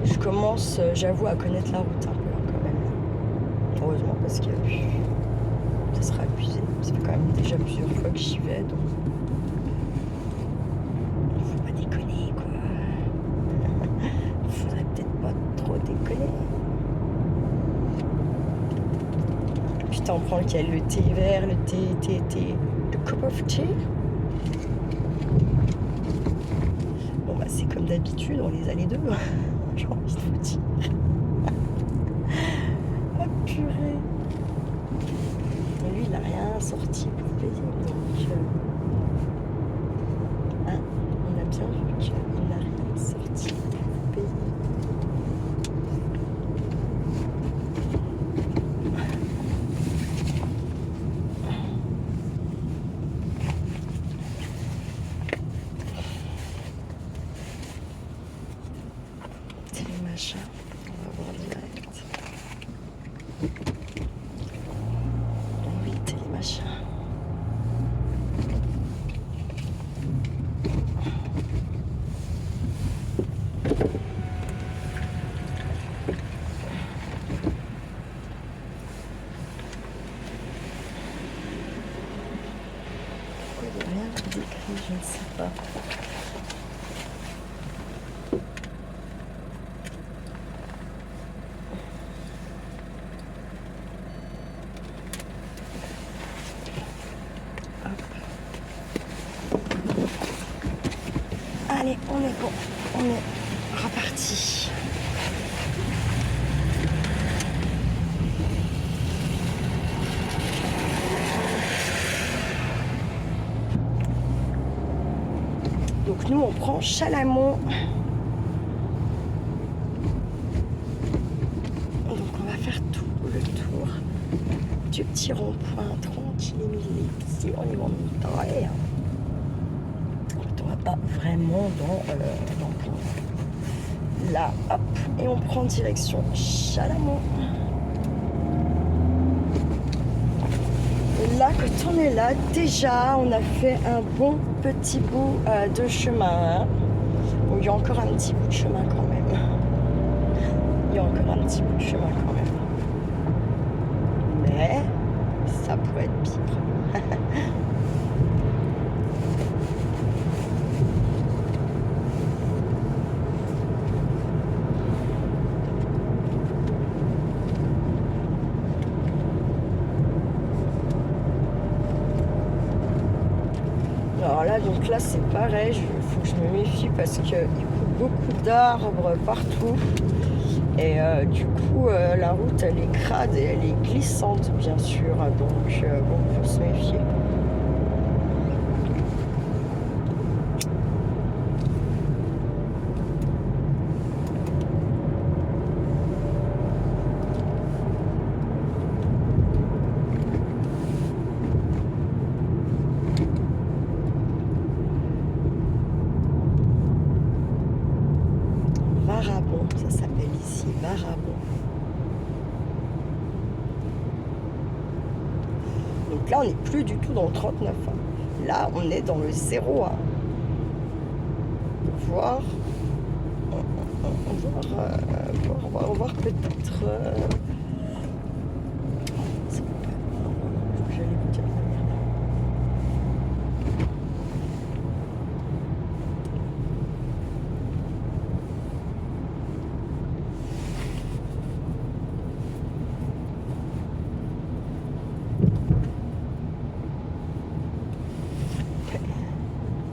Je commence, j'avoue, à connaître la route un peu quand même. Heureusement, parce que ça sera abusé. Ça fait quand même déjà plusieurs fois que j'y vais, donc faut pas déconner, quoi. Faudrait peut-être pas trop déconner. Putain, on prend lequel? Le thé vert, le thé, le cup of tea. Bon bah c'est comme d'habitude, on les a les deux, j'ai envie de vous dire. Oh purée. Et lui il a rien sorti pour payer, donc hein, on a bien vu qu'il n'a rien sorti pour payer. Télémachin, on va voir direct. Oui, Télémachin. Pourquoi il n'y a rien d'écrit, je ne sais pas. Allez, on est bon, on est reparti. Donc nous, on prend Chalamont. Donc on va faire tout le tour du petit rond-point, tranquille, les pieds, on est en montagne. On va pas vraiment dans le point. Là, hop, et on prend direction Chalamont. Et là, quand on est là, déjà, on a fait un bon petit bout de chemin. Hein. Bon, il y a encore un petit bout de chemin quand même. Il y a encore un petit bout de chemin quand même. Mais ça pourrait être pire. Alors là, donc là, c'est pareil, il faut que je me méfie parce qu'il y a beaucoup d'arbres partout. Et du coup, la route, elle est crade et elle est glissante, bien sûr. Donc, bon, il faut se méfier. Varabon, ça s'appelle ici, Varabon. Donc là, on n'est plus du tout dans le 39. Hein. Là, on est dans le 01. Voir peut-être. J'allais vous dire la merde.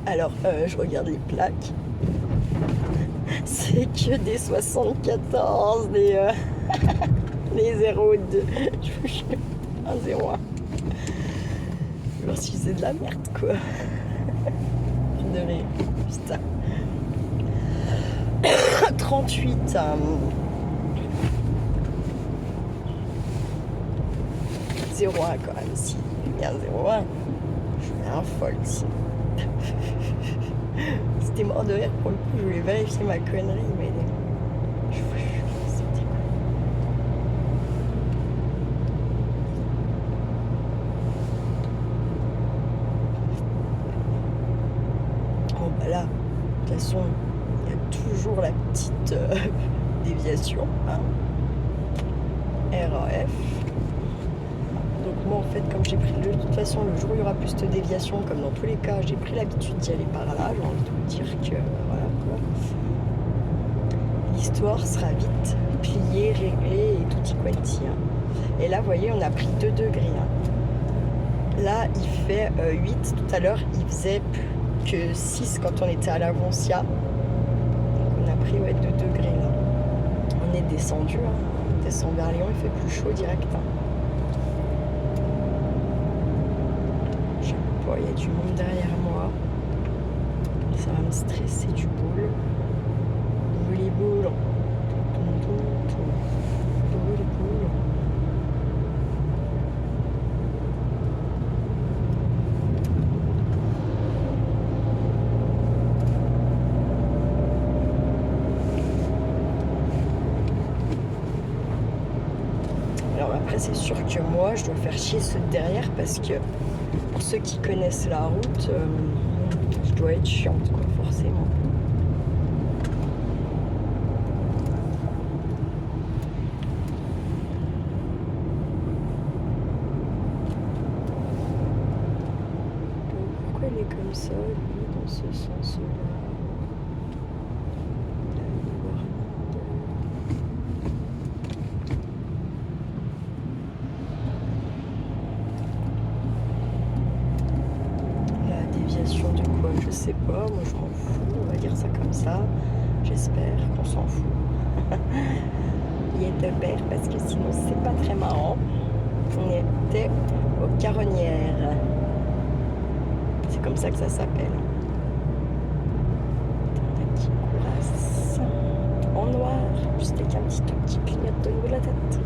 Alors, je regarde les plaques. C'est que des 74, des les 02. Un 01. Je vais voir si c'est de la merde, quoi. De rire. Putain. 38. 01 quand même, si. Il y a un 01. Je suis un folle, si. C'était mort de rire pour le coup, je voulais vérifier ma connerie, mais c'était quoi? Bon bah là, de toute façon, il y a toujours la petite déviation, hein. RAF. Donc moi en fait, comme j'ai pris de toute façon le jour où il y aura plus de déviation, comme dans tous les cas, j'ai pris l'habitude d'y aller par là, j'ai envie de vous dire que voilà quoi. L'histoire sera vite pliée, réglée et tutti quanti. Hein. Et là, vous voyez, on a pris 2 degrés. Hein. Là, il fait 8. Tout à l'heure, il faisait plus que 6 quand on était à l'Avancia. Donc on a pris 2 degrés là. On est descendu. Hein. On descend vers Lyon, il fait plus chaud direct. Hein. Il y a du monde derrière moi. Ça va me stresser du boule. Boule boule. Boule boule. Alors après c'est sûr que moi je dois faire chier ceux de derrière parce que pour ceux qui connaissent la route, je dois être chiante, quoi, forcément. Pourquoi il est comme ça, lui, dans ce sens-là? De quoi, je sais pas, moi je m'en fous, on va dire ça comme ça, j'espère qu'on s'en fout. Il est de père parce que sinon c'est pas très marrant. On était aux Caronnières, c'est comme ça que ça s'appelle. avec un tout petit clignote au niveau de la tête.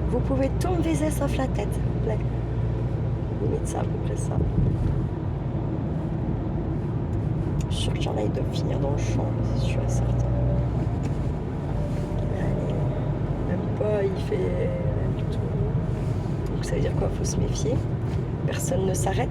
Vous pouvez tout me viser sauf la tête, s'il vous plaît. Limite, c'est à peu près ça. Je suis sûre qu'il y en a, ils doivent finir dans le champ, c'est sûr et certain. Allez, même pas, il fait rien du tout. Donc ça veut dire quoi? Faut se méfier. Personne ne s'arrête.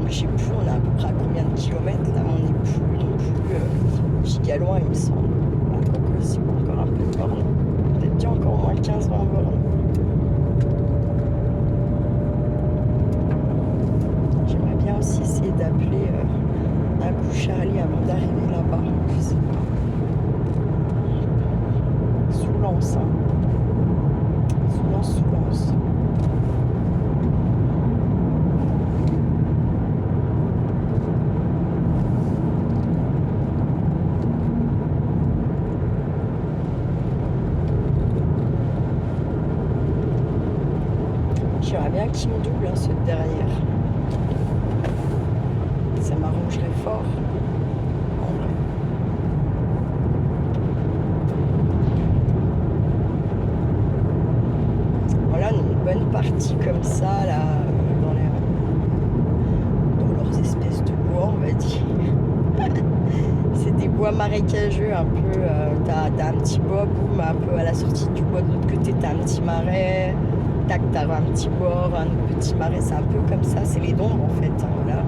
Je sais plus, on est à peu près à combien de kilomètres là, mais on n'est plus non plus giga loin, il me semble. Quoique c'est encore un peu de borne. Peut-être bien encore au moins 15-20 bornes. J'aimerais bien aussi essayer d'appeler un coup Charlie avant d'arriver là-bas. Je sais pas. Sous Lens, hein. Sous Lens. J'aimerais bien qu'il me double hein, ceux de derrière. Ça m'arrangerait fort. En vrai. Voilà, une bonne partie comme ça, là, dans leurs espèces de bois, on va dire. C'est des bois marécageux un peu. T'as un petit bois, boum, un peu à la sortie du bois, de l'autre côté, t'as un petit marais. Tac, t'as un petit bord, un petit marais, c'est un peu comme ça, c'est les dombes en fait, hein, voilà.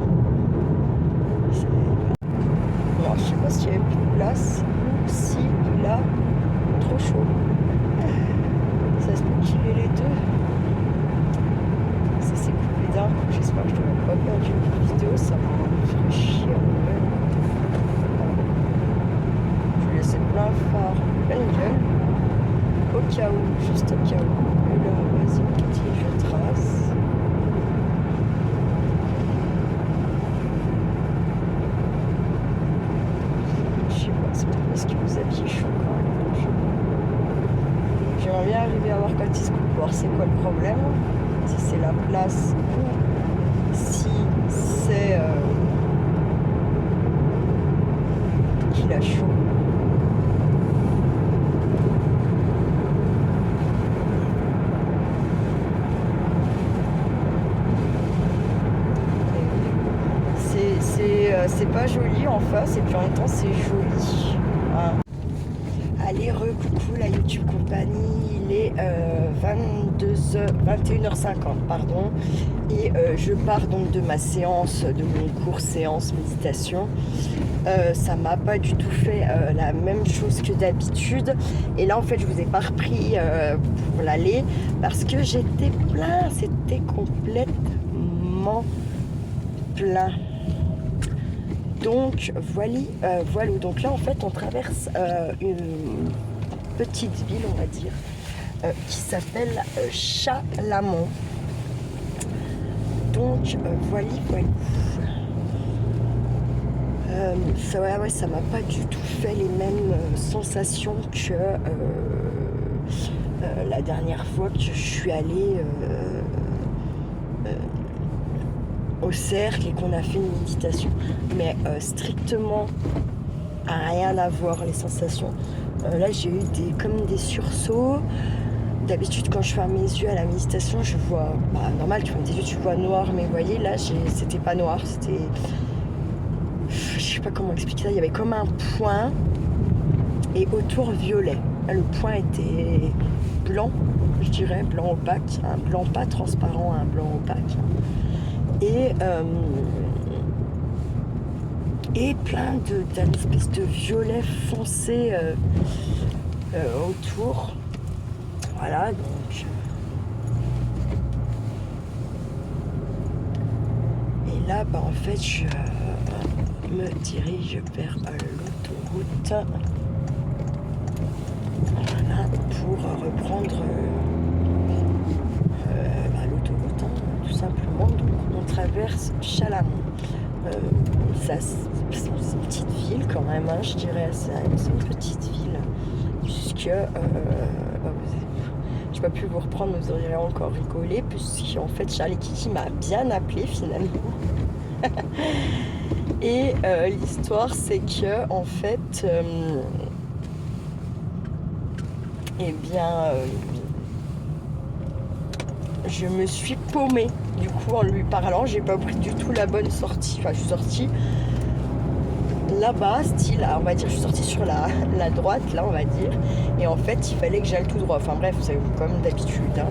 Alors, je sais pas s'il y avait plus de place ou si là, trop chaud. Ça se peut qu'il y ait les deux. Ça s'est coupé d'un coup, j'espère que je n'aurais pas perdu une vidéo, ça m'a fait chier en vrai. Je vais laisser plein phare, pleine gueule. Au cas où, juste au cas où. Et là, vas-y, petit, je trace. Je sais pas, c'est peut-être parce que vous aviez chaud quand même. J'aimerais bien arriver à voir quand ils se coupent, voir c'est quoi le problème. Si c'est la place ou si c'est qu'il a chaud. C'est pas joli en face et puis en même temps c'est joli. Hein. Allez, recoucou la YouTube compagnie, il est 21h50 pardon, et je pars donc de ma séance, de mon cours séance méditation. Ça m'a pas du tout fait la même chose que d'habitude, et là en fait je vous ai pas repris pour l'aller parce que j'étais plein, c'était complètement plein. Donc voilà, donc là en fait on traverse une petite ville on va dire qui s'appelle Chalamont. Donc voilà. Ça m'a pas du tout fait les mêmes sensations que la dernière fois que je suis allée au cercle et qu'on a fait une méditation, mais strictement rien à voir les sensations. Là j'ai eu comme des sursauts. D'habitude quand je ferme mes yeux à la méditation je vois, normal tu fermes tes yeux tu vois noir, mais vous voyez là c'était pas noir, c'était, je sais pas comment expliquer ça, il y avait comme un point et autour violet. Là, le point était blanc, je dirais, blanc opaque, un blanc pas transparent, un blanc opaque. Et plein d'un espèce de violet foncé autour. Voilà, donc. Et là, en fait, je me dirige vers l'autoroute. Voilà, pour reprendre l'autoroute, hein, tout simplement. Donc, on traverse Chalamont. C'est une petite ville quand même, hein, je dirais. C'est une petite ville. Puisque je n'ai pas pu vous reprendre, mais vous auriez encore rigolé. Puisqu'en fait, Charlie Kitty m'a bien appelé finalement. Et l'histoire, c'est que en fait, je me suis paumée. Du coup, en lui parlant, j'ai pas pris du tout la bonne sortie. Enfin, je suis sortie là-bas, style, on va dire, je suis sortie sur la droite, là, on va dire. Et en fait, il fallait que j'aille tout droit. Enfin bref, c'est comme d'habitude. Hein.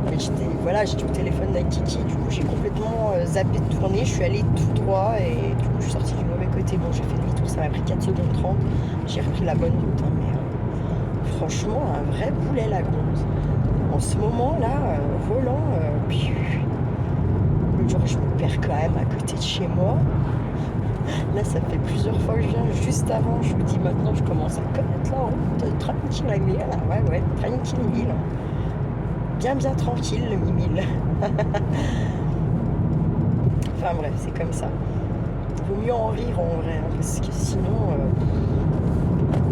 Mais j'étais au téléphone avec Kiki. Du coup, j'ai complètement zappé de tourner. Je suis allée tout droit et du coup, je suis sortie du mauvais côté. Bon, j'ai fait demi-tour, ça m'a pris 4 secondes 30. J'ai repris la bonne route. Hein, mais franchement, un vrai boulet, la gonze. En ce moment-là, volant, genre, je me perds quand même à côté de chez moi. Là, ça fait plusieurs fois que je viens. Juste avant, je vous dis maintenant, je commence à connaître la route. Tranquille, la mille. Ouais, tranquille, mille. Bien tranquille, le mi-mille. Enfin bref, c'est comme ça. Vaut mieux en rire en vrai, hein, parce que sinon,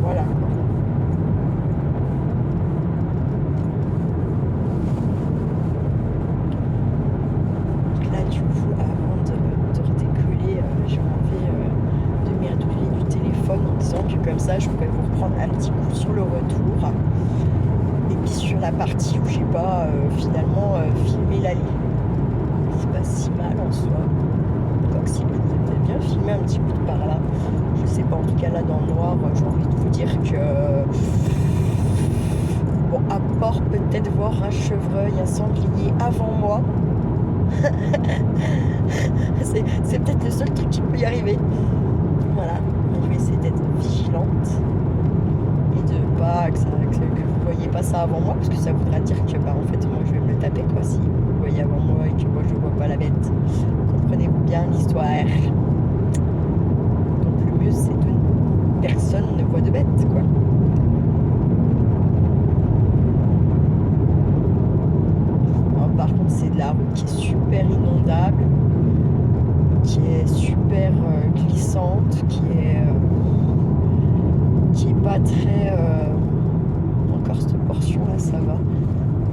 voilà. Donc là, du coup, avant de redécoller, j'ai envie de m'y du téléphone en disant que comme ça, je pourrais vous reprendre un petit coup sur le retour. Et puis sur la partie où j'ai pas finalement filmé l'allée. C'est pas si mal en soi. Quoique si vous avez bien filmé un petit peu de par là. Je sais pas, en tout cas là dans le noir, j'ai envie de vous dire que bon, à part peut-être voir un chevreuil, un sanglier avant moi. c'est peut-être le seul truc qui peut y arriver. Voilà, je vais essayer d'être vigilante et de pas que vous voyez pas ça avant moi, parce que ça voudra dire que en fait moi je vais me le taper quoi si vous voyez avant moi et que moi je vois pas la bête. Comprenez-vous bien l'histoire. Donc le mieux c'est que personne ne voit de bête quoi. Alors, par contre c'est de la route qui est super inondable, qui est super glissante, qui est pas très encore cette portion là ça va,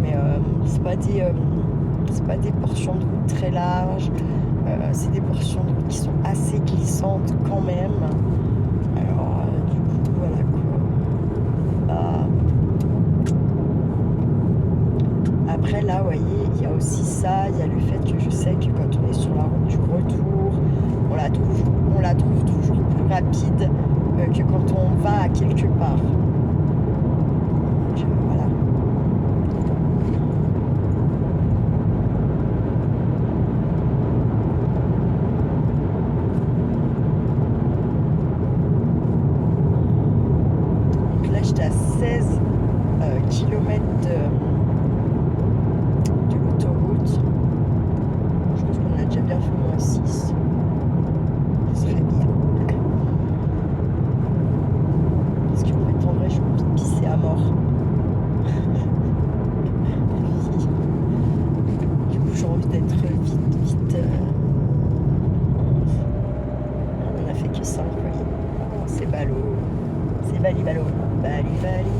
mais c'est pas des portions de route très larges, c'est des portions de route qui sont assez glissantes quand même. Alors du coup voilà quoi. Après là vous voyez il y a aussi ça, il y a le fait que je sais que quand on est sur la route du retour on la trouve toujours plus rapide que quand on va à quelque part. Donc, voilà. Donc là j'étais à 16 km de l'autoroute. Je pense qu'on a déjà bien fait moins 6. Ce serait bien. Parce qu'en fait, en vrai, j'ai envie de pisser à mort. Du coup, j'ai envie d'être vite. On a fait que 5, vous voyez. Oh, c'est ballot. C'est bali-ballot. Bali-bali.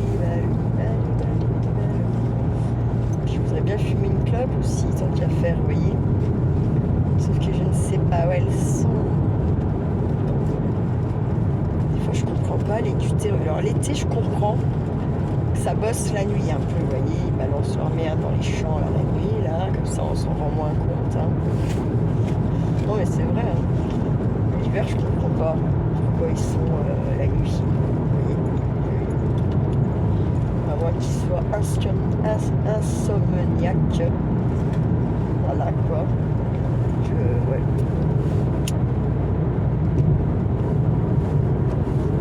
Puis je voudrais bien fumer une clope aussi, tant qu'à faire, vous voyez. Sauf que je ne sais pas où elles sont. Des fois, je comprends pas les QT. Alors, l'été, je comprends que ça bosse la nuit un peu, vous voyez. Ils balancent leur merde dans les champs là, la nuit, là. Comme ça, on s'en rend moins compte. Hein. Non, mais c'est vrai. Hein. L'hiver, je comprends pas pourquoi ils sont la nuit. Vous voyez. À moins qu'ils soient insomniaques. Voilà, quoi. Ouais.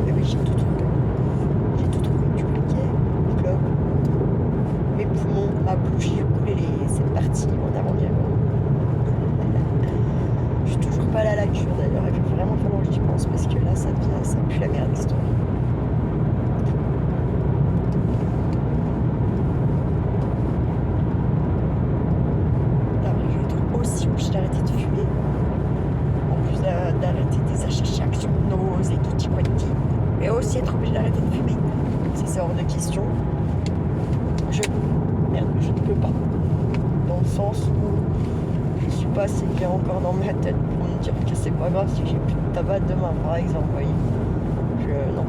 Et oui, j'ai tout trouvé. Du briquet, une clope, mes poumons, ma bouche, c'est parti en avant-diagonale. Je suis toujours pas allée à la cure d'ailleurs, il va vraiment falloir que j'y pense parce que là ça pue la merde l'histoire. Alors je trouve aussi obligée d'arrêter de fumer. En plus question. Merde, je ne peux pas. Dans le sens où je suis pas assez bien encore dans ma tête pour me dire que c'est pas grave si j'ai plus de tabac demain, par exemple, vous voyez. Non.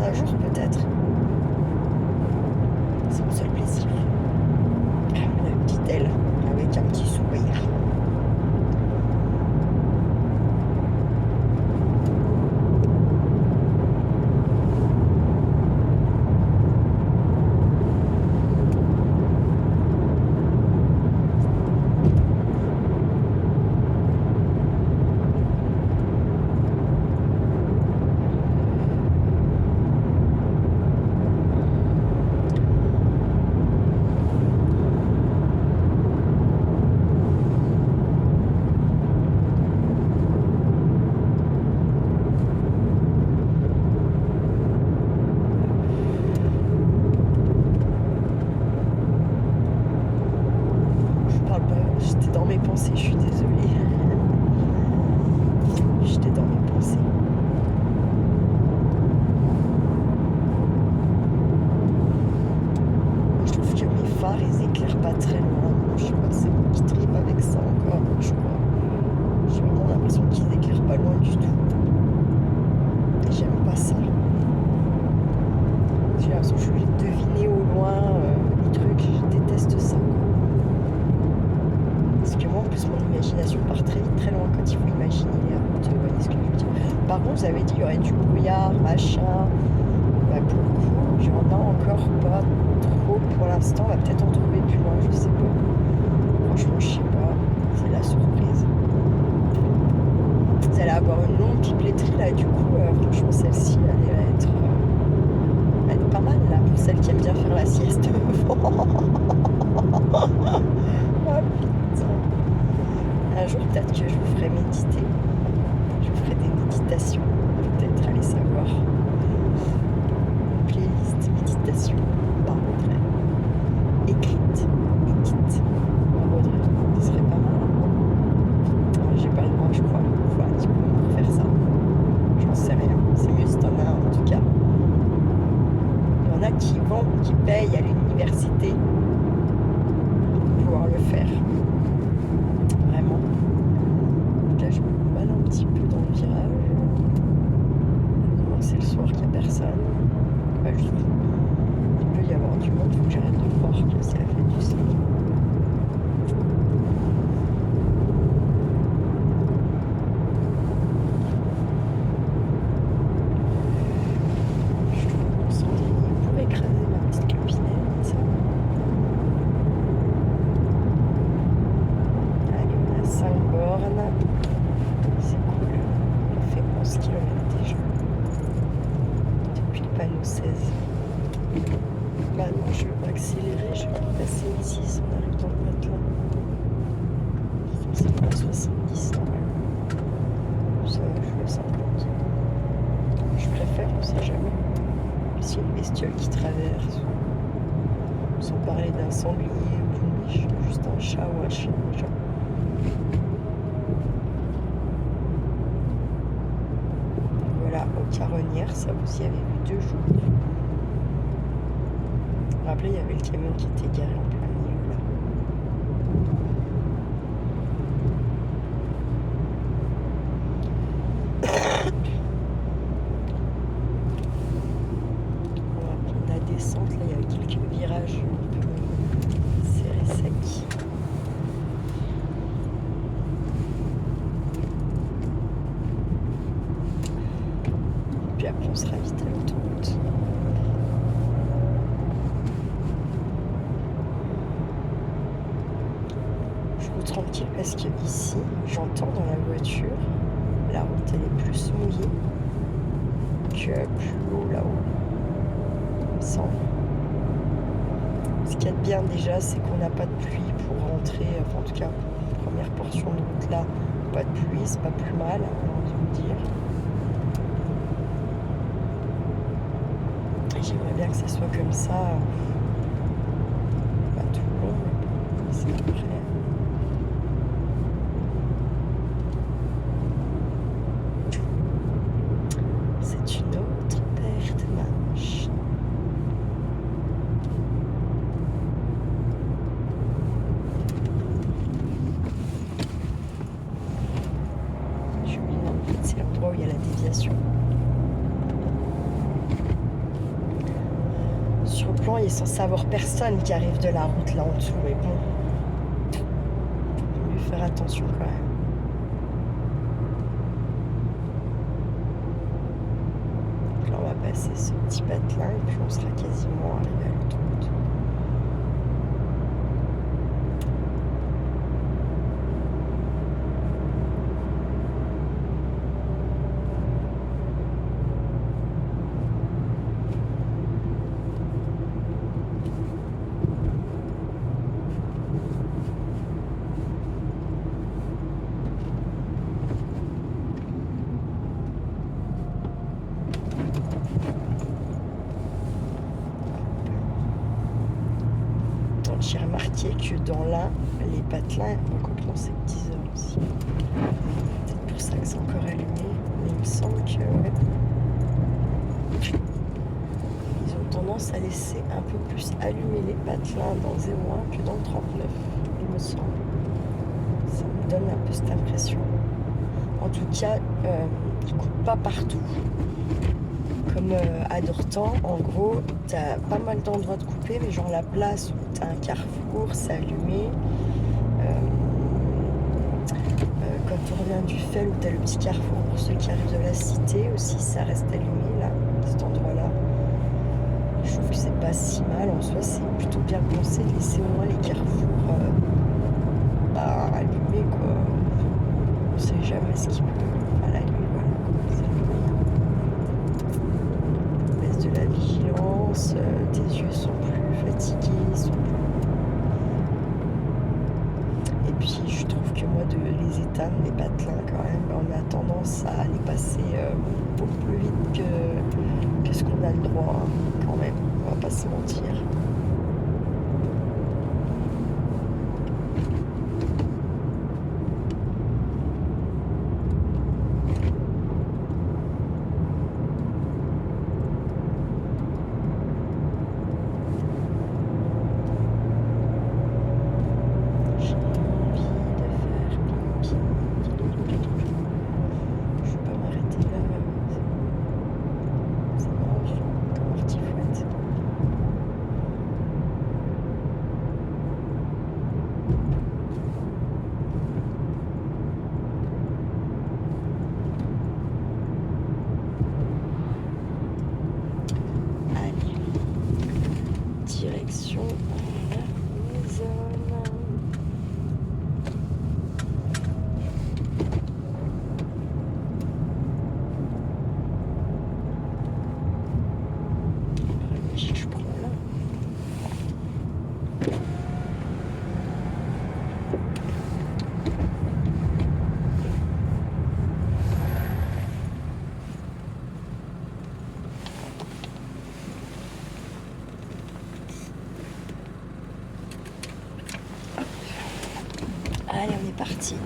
Un jour peut-être. C'est mon seul plaisir. La petite aile avec un petit sourire. J'étais dans mes pensées, je suis désolée. J'étais dans mes pensées. Je trouve que mes phares, ils éclairent pas très loin. Je sais pas, c'est moi qui tripe avec ça encore, je crois. J'ai vraiment l'impression qu'ils éclairent pas loin du tout. Et j'aime pas ça. J'ai l'impression que je suis obligée de deviner au loin les trucs, je déteste ça. Parce que moi, en plus, mon imagination part très vite, très loin quand il faut imaginer les routes. Vous voyez ce que je veux dire. Par contre, vous avez dit qu'il y aurait du brouillard, machin. Bah, pour le coup, il y en a encore pas trop pour l'instant. On va peut-être en trouver plus loin, je sais pas. Franchement, je sais pas. C'est la surprise. Vous allez avoir une longue pipelleterie là, du coup, franchement, celle-ci, elle va être pas mal là pour celle qui aime bien faire la sieste. Un jour, peut-être que je vous ferai méditer. Je vous ferai des méditations. Peut-être, allez savoir. Une playlist méditation par Audrey. Écrite et dite par Audrey. Ce serait pas mal. J'ai pas le droit, je crois. Il faut un petit peu pour faire ça. J'en sais rien. C'est mieux si t'en as un, en tout cas. Il y en a qui vont, qui payent à l'université pour pouvoir le faire. Là, je me balade un petit peu dans le virage. C'est le soir qu'il n'y a personne. Pas juste. Il peut y avoir du monde, il faut que j'arrête de croire que c'est la fête du soleil. Je trouve qu'on s'ennuie pour écraser ma petite copinette. Allez, on a 5 bornes. C'est cool. On fait 11 km déjà. Depuis le panneau 16. Bah non, je vais accélérer. Je vais passer ici si on arrive dans le patelin. C'est pas 70 normalement. Ça, je fais 50. Je préfère, on sait jamais. S'il y a une bestiole qui traverse. Sans parler d'un sanglier ou d'une biche. Juste un chat ou un chien déjà. Aux Caronnières, ça vous y avez vu 2 jours. Vous vous rappelez, il y avait le camion qui était garé en plein milieu là. Voilà, la descente, là, il y avait quelques virages un peu serrés secs. Puis après on sera vite à l'autoroute. Je roule tranquille parce que ici, j'entends dans la voiture, la route elle est plus mouillée que plus haut là-haut. Il me semble. Ce qu'il y a de bien déjà, c'est qu'on n'a pas de pluie pour rentrer, enfin en tout cas, première portion de route là, pas de pluie, c'est pas plus mal, j'ai envie de vous dire. J'aimerais bien que ça soit comme ça, pas tout le long, mais c'est après. C'est une signalisation. Sur le plan, il est censé avoir personne qui arrive de la route là en dessous, mais bon, il faut faire attention quand même. Donc là, on va passer ce petit patelin et puis on sera quasiment arrivé à l'autoroute. J'ai remarqué que dans l'Ain, les patelins, encore non, c'est 10 heures aussi. C'est pour ça que c'est encore allumé. Mais il me semble que ouais, ils ont tendance à laisser un peu plus allumer les patelins dans le 01 que dans le 39, il me semble. Ça me donne un peu cette impression. En tout cas, ils ne coupent pas partout. Comme à Dortan, en gros, tu as pas mal d'endroits de couper, mais genre la place où tu as un carrefour, c'est allumé. Quand tu reviens du Fel, où tu as le petit carrefour pour ceux qui arrivent de la cité, aussi, ça reste allumé, là, cet endroit-là. Je trouve que c'est pas si mal. En soi, c'est plutôt bien pensé de laisser au moins les carrefours allumés, quoi. On sait jamais ce qui peut... Enfin, la nuit, voilà, c'est de la vigilance, tes yeux sont plus fatigués, et puis je trouve que moi de les éteindre, les patelins quand même, on a tendance à les passer beaucoup plus vite que ce qu'on a le droit, hein, quand même, on va pas se mentir. Direction la zone. Je prends là. Allez, on est parti.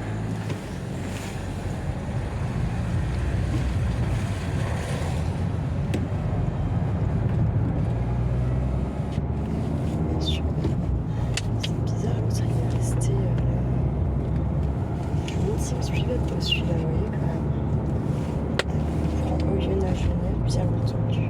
Bien sûr. C'est bizarre, l'autre il est resté là. Je me demande si on suivait pas celui-là, vous voyez quand même. On prend Oyonnax à Genève, bien entendu.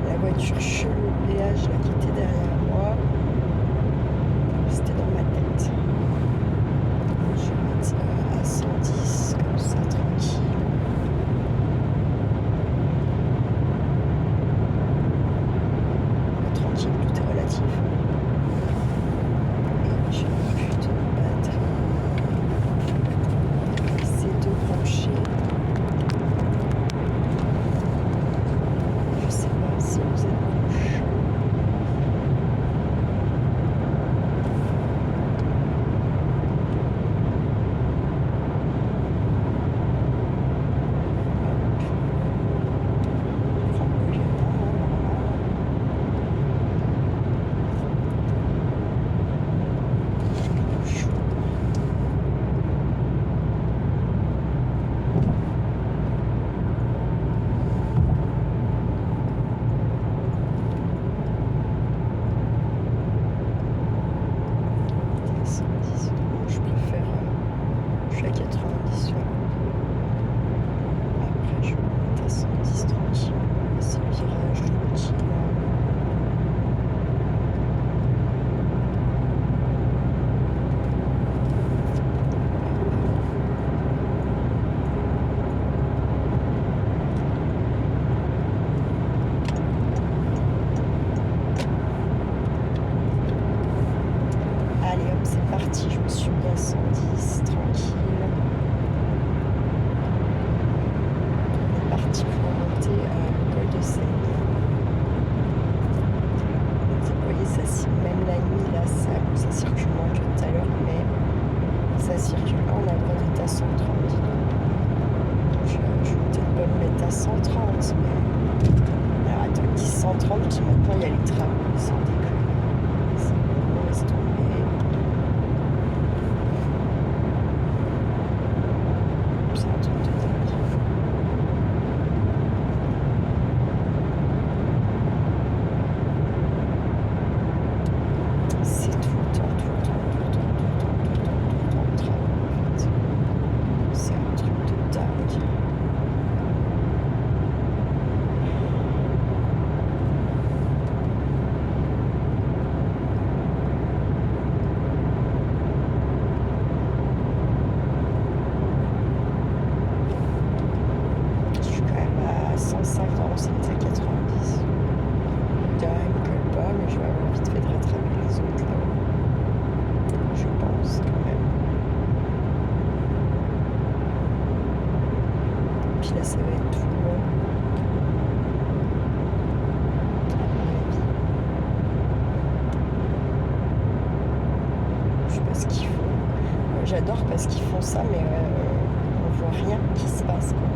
La voiture chelou au péage là, qui était derrière moi, c'était dans ma tête. Je vais mettre à 110 comme ça, tranquille. Tranquille, tout est relatif. Et je n'ai plus de batterie. C'est de brancher. Je sais pas si vous êtes chaud. 110, tranquille. On est parti pour monter le col de Seigne. Vous voyez, même la nuit, là, ça circule moins que tout à l'heure, mais ça circule. Là, on a le droit d'être à 130. Je vais peut-être pas me mettre à 130, mais... Alors, attends, 10, 130, puis maintenant, il y a les travaux, sans déconner. C'est bon, laisse tomber. C'est un truc de dingue. C'est tout le temps de travaux, en fait. C'est un truc de dingue. Je suis quand même à 150, c'est à 90. Il me colle pas, mais je vais avoir vite fait de rattraper les autres là. Je pense quand même. Puis là, ça va être tout long. À mon avis. Je sais pas ce qu'ils font. J'adore parce qu'ils font ça, mais on voit rien qui se passe, quoi.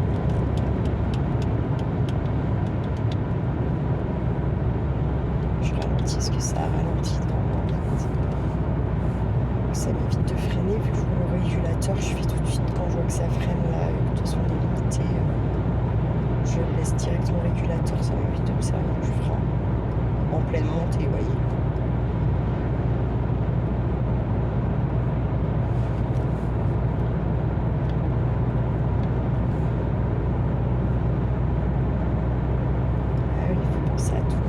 Je ralentis parce que ça ralentit devant moi. Ça m'évite de freiner, vu que je roule le régulateur, je fais tout de suite quand je vois que ça freine là, de toute façon on est limité, je laisse direct mon régulateur, ça m'évite de me servir du frein en pleine montée, vous voyez. Ah oui, il faut penser à tout.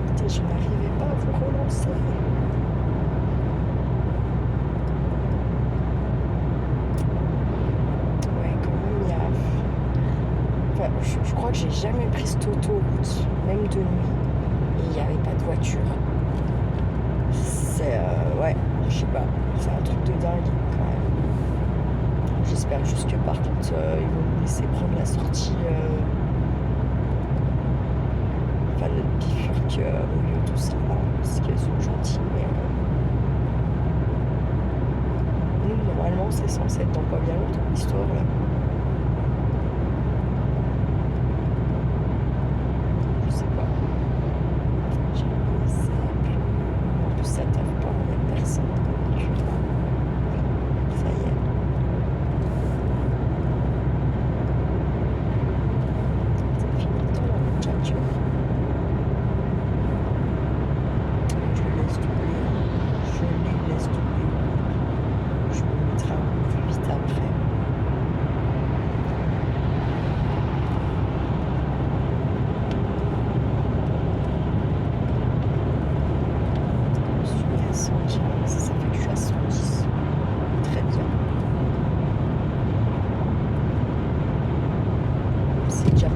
Putain, je n'arrivais pas à vous relancer. Je crois que j'ai jamais pris cette autoroute, même de nuit, et il n'y avait pas de voiture. C'est, ouais, je sais pas, c'est un truc de dingue quand même. J'espère juste que par contre, ils vont nous laisser prendre la sortie, enfin notre bifurque au lieu de tout ça, là, parce qu'ils sont gentils, mais nous, normalement, c'est censé être dans pas bien longtemps, l'histoire, là.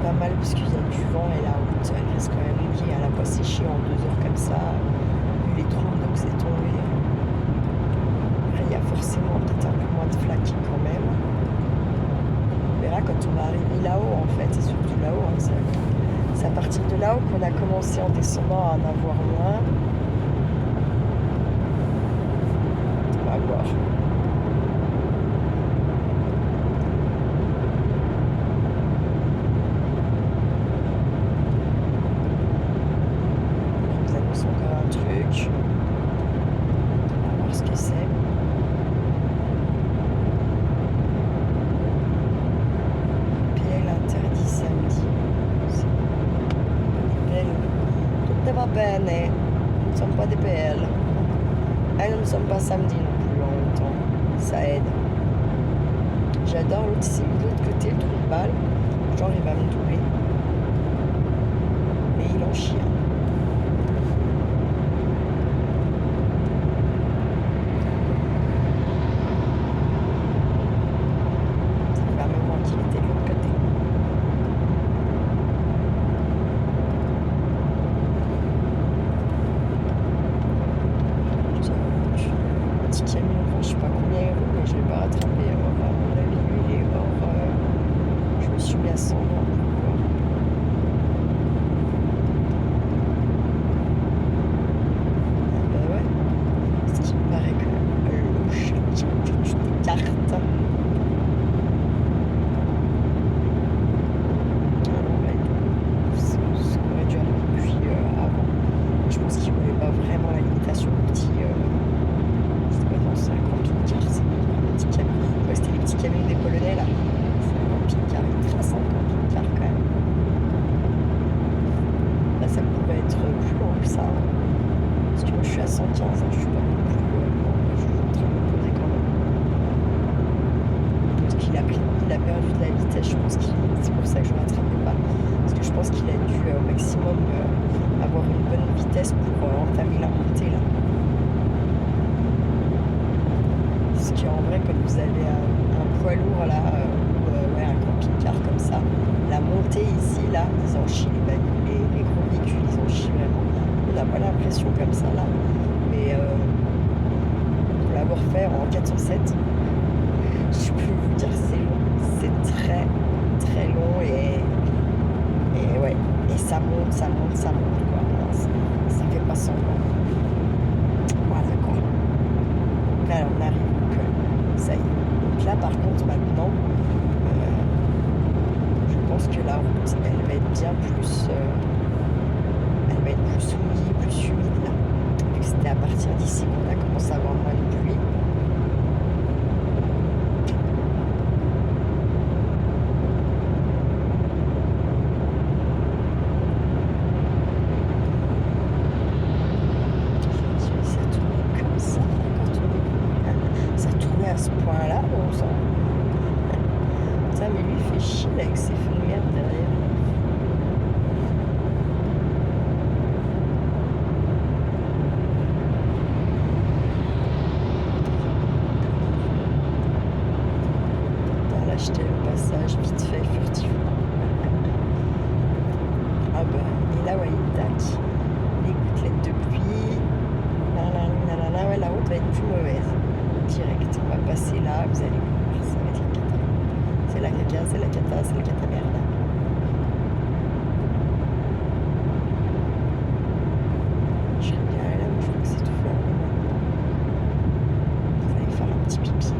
Pas mal parce qu'il y a du vent et la route elle reste quand même mouillée, elle n'a pas séché en 2 heures comme ça, il est trop donc c'est tombé. Après il y a forcément peut-être un peu moins de flaques quand même. On verra quand on va arriver là-haut en fait, et surtout là-haut, hein, c'est à partir de là-haut qu'on a commencé en descendant à en avoir moins. On va voir. Bene, non sono pas des PL. Et nous ne sommes pas samedi non plus en même temps. Ça aide. J'adore l'autre, c'est de l'autre côté, le trou de balle. Genre il va me doubler. Mais il en chie. Ça fait même moi qu'il était de l'autre côté. ça. Parce que moi je suis à 115, hein, je suis pas non plus. Je suis en train de me poser quand même. Parce qu'il il a perdu de la vitesse, je pense qu'il. C'est pour ça que je ne rattrapais pas. Parce que je pense qu'il a dû au maximum avoir une bonne vitesse pour entamer la montée là. Parce qu'en vrai, quand vous avez un poids lourd là, ouais, un camping-car comme ça, la montée ici, là, ils en chient les gros véhicules, ils en chient vraiment. On n'a pas l'impression comme ça là, mais pour l'avoir fait en 407, je peux vous dire c'est long, c'est très très long et ouais, et ça monte quoi. Ça fait pas semblant. Voilà quoi. Là on arrive donc ça y est. Donc là par contre maintenant, je pense que la route elle va être bien plus, elle va être plus mouillée, plus humide là. Vu que c'était à partir d'ici qu'on a commencé à avoir moins de pluie. À ce point-là, on s'en. Putain, mais lui, il fait chier là, avec ses feux de merde derrière. Putain, là, j'étais le passage vite fait, furtivement. Ah bah, et là, ouais, tac. Les gouttelettes de pluie. Nanana, ouais, la route va être plus mauvaise. Direct. On va passer là, vous allez voir, ça va être la cata. C'est la caca, c'est la cata, c'est la cata merde. Je serais bien là, mais je crois que c'est tout fort. Vous allez faire un petit pipi.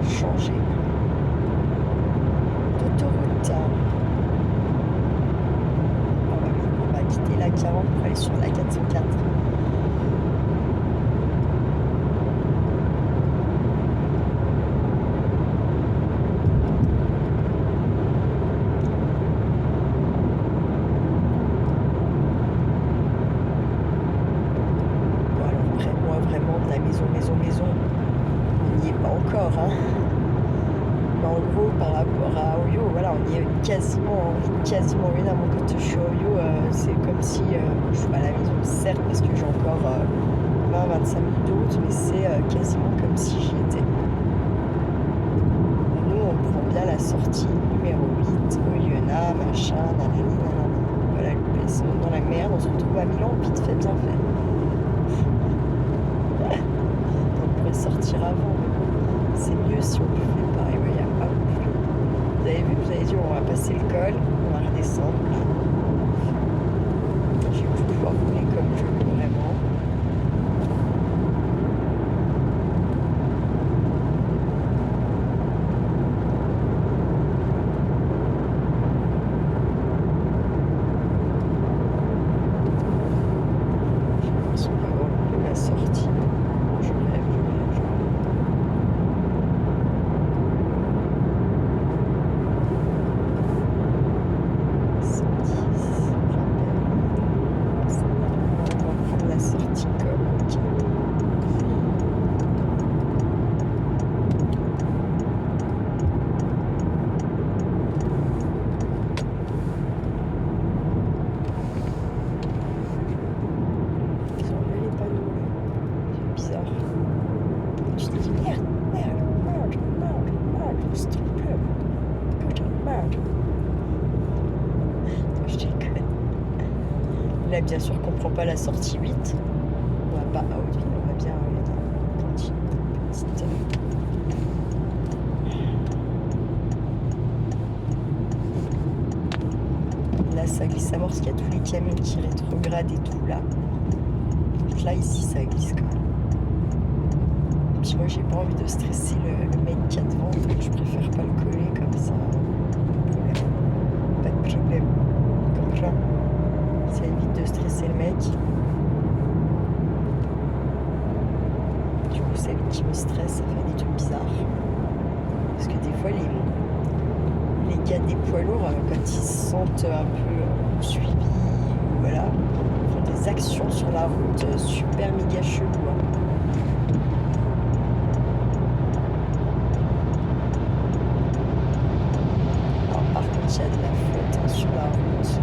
Changer d'autoroute. On va quitter la 40 pour aller sur la 404. Bon, alors près moi vraiment de la maison, on n'y est pas encore, hein. Mais en gros, par rapport à Oyo, voilà, on y est quasiment une à mon côté. Je suis à Oyo, c'est comme si je suis pas à la maison, certes, parce que j'ai encore 20-25 minutes de route, mais c'est quasiment comme si j'y étais. Nous, on prend bien la sortie numéro 8, Oyonnax, machin, nanani, nanana. Voilà, loupé, c'est dans la merde, on se retrouve à Milan, vite fait, bien fait. On pourrait sortir avant, mais bon, c'est mieux si on le fait pas. Et ouais, y a pas plus. Vous avez vu, vous avez dit, on va passer le col, on va redescendre. Là. Je vais pouvoir rouler comme je veux vraiment. J'ai l'impression d'avoir loupé la sortie. Je rêve. 110, on va prendre la sortie comme. Ils ont enlevé les panneaux là. C'est bizarre. Tu te dis merde, s'il te plaît. Putain, merde. Là, bien sûr qu'on prend pas la sortie 8. On va pas à Hauteville, on va bien petite. Là, ça glisse à mort parce qu'il y a tous les camions qui rétrogradent et tout là. Donc là, ici, ça glisse quand même. Puis moi, j'ai pas envie de stresser le mec qui a devant, donc je préfère pas le coller comme ça. Pas de problème. Comme ça, ça évite de stresser le mec. Du coup, celle qui me stresse, ça fait des trucs bizarres. Parce que des fois, les gars des poids lourds, quand ils se sentent un peu suivis, voilà, font des actions sur la route super méga chelou. Alors, par contre, il y a de la flotte sur la route.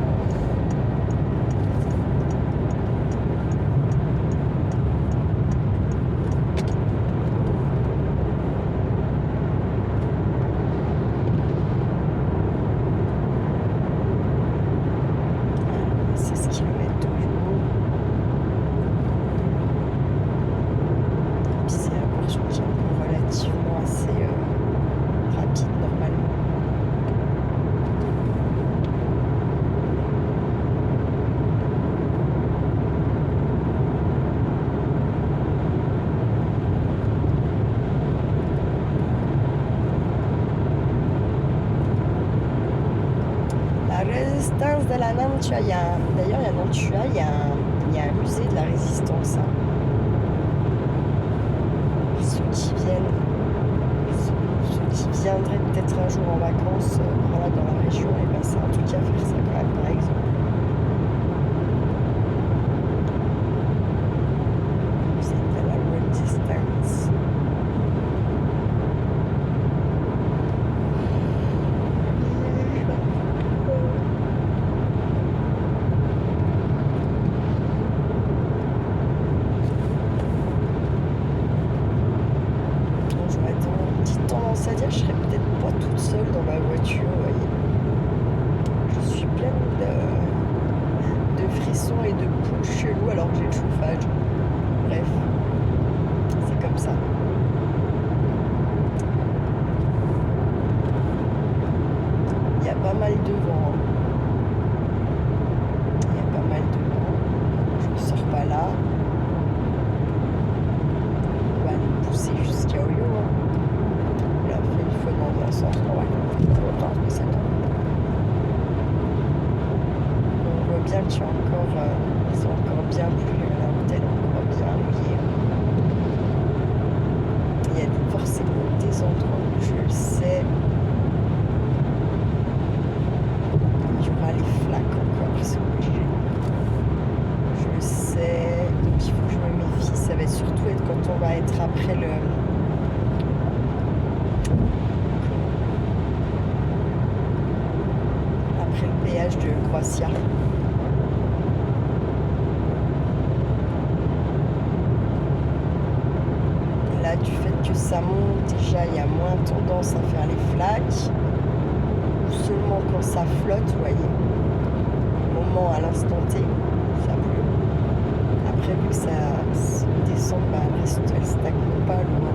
De la Nantua, d'ailleurs, à Nantua, il y a un musée de la résistance. Hein. Ceux qui viendraient peut-être un jour en vacances voilà, dans la région, et ben c'est un truc à faire ça quand même, par exemple. Musée de la résistance. C'est-à-dire que je serais peut-être pas toute seule dans ma voiture, vous voyez. Je suis pleine de frissons et de poules chelous alors que j'ai le chauffage. Bref, c'est comme ça. Il y a pas mal de vent. Il y a pas mal de vent. Je ne sors pas là. On va aller pousser jusqu'à Oyo. Dans un sens, on va mais ça tombe. On voit bien que c'est encore bien plus la route elle est encore bien mouillée. Il y a forcément des endroits où je le sais. Il y aura les flaques encore, c'est obligé. Je le sais. Donc il faut que je me méfie. Ça va surtout être quand on va être après le péage de Croatia. Là, du fait que ça monte, déjà, il y a moins tendance à faire les flaques. Seulement quand ça flotte, vous voyez. Au moment à l'instant T, ça pleut. Après, vu que ça descend, bah, elle stagne pas loin.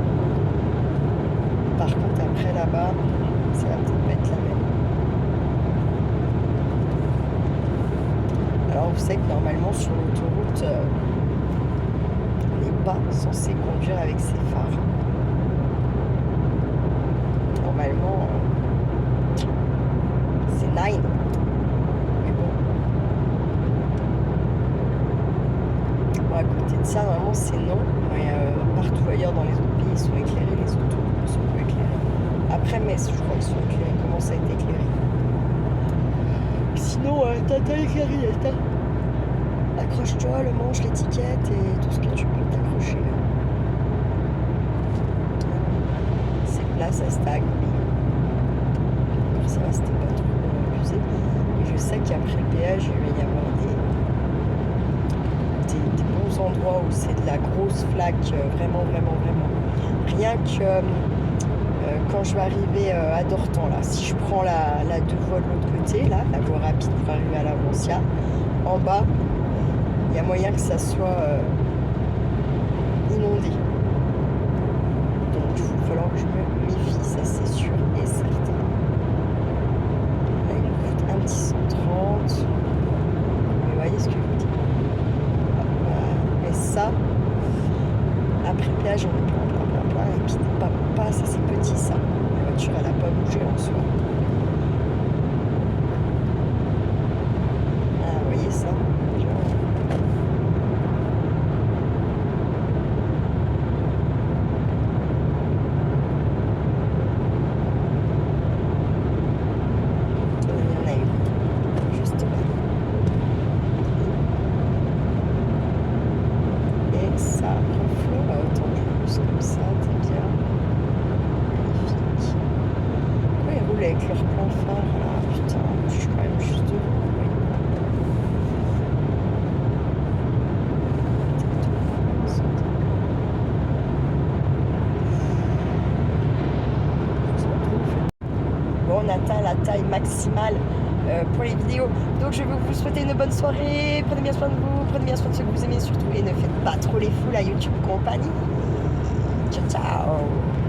Par contre, après là-bas, ça va peut-être pas être la même. Alors vous savez que normalement sur l'autoroute, on n'est pas censé conduire avec ses phares. Normalement, c'est 9. Mais bon. Bon, à côté de ça, normalement c'est non. Mais partout ailleurs dans les autres pays, ils sont éclairés, les autoroutes sont peu éclairées. Après Metz, je crois qu'ils sont éclairés, commencent à être éclairés. Sinon, t'as éclairé, accroche-toi, le manche, l'étiquette et tout ce que tu peux t'accrocher. C'est plat, ça stagne. Encore ça va, c'était pas trop abusé. Et je sais qu'après le péage, il va y avoir des bons endroits où c'est de la grosse flaque, vraiment. Rien que quand je vais arriver à Dortan, là, si je prends la deux voies de l'autre côté, là, la voie rapide pour arriver à l'Avancia, en bas, il y a moyen que ça soit inondé. Donc il va falloir que je me méfie, ça c'est sûr et certain. Là, il me coûte un petit 130. Vous voyez ce que je vous dis. Mais ça, après péage, on est plein. Et puis pas, ça c'est petit ça. La voiture, elle n'a pas bougé en soi. Ah, vous voyez ça? Avec leur plan phare là, putain, je suis quand même juste devant. Bon, on atteint la taille maximale pour les vidéos. Donc je vais vous souhaiter une bonne soirée. Prenez bien soin de vous, prenez bien soin de ceux que vous aimez surtout et ne faites pas trop les fous la YouTube compagnie. Ciao ciao.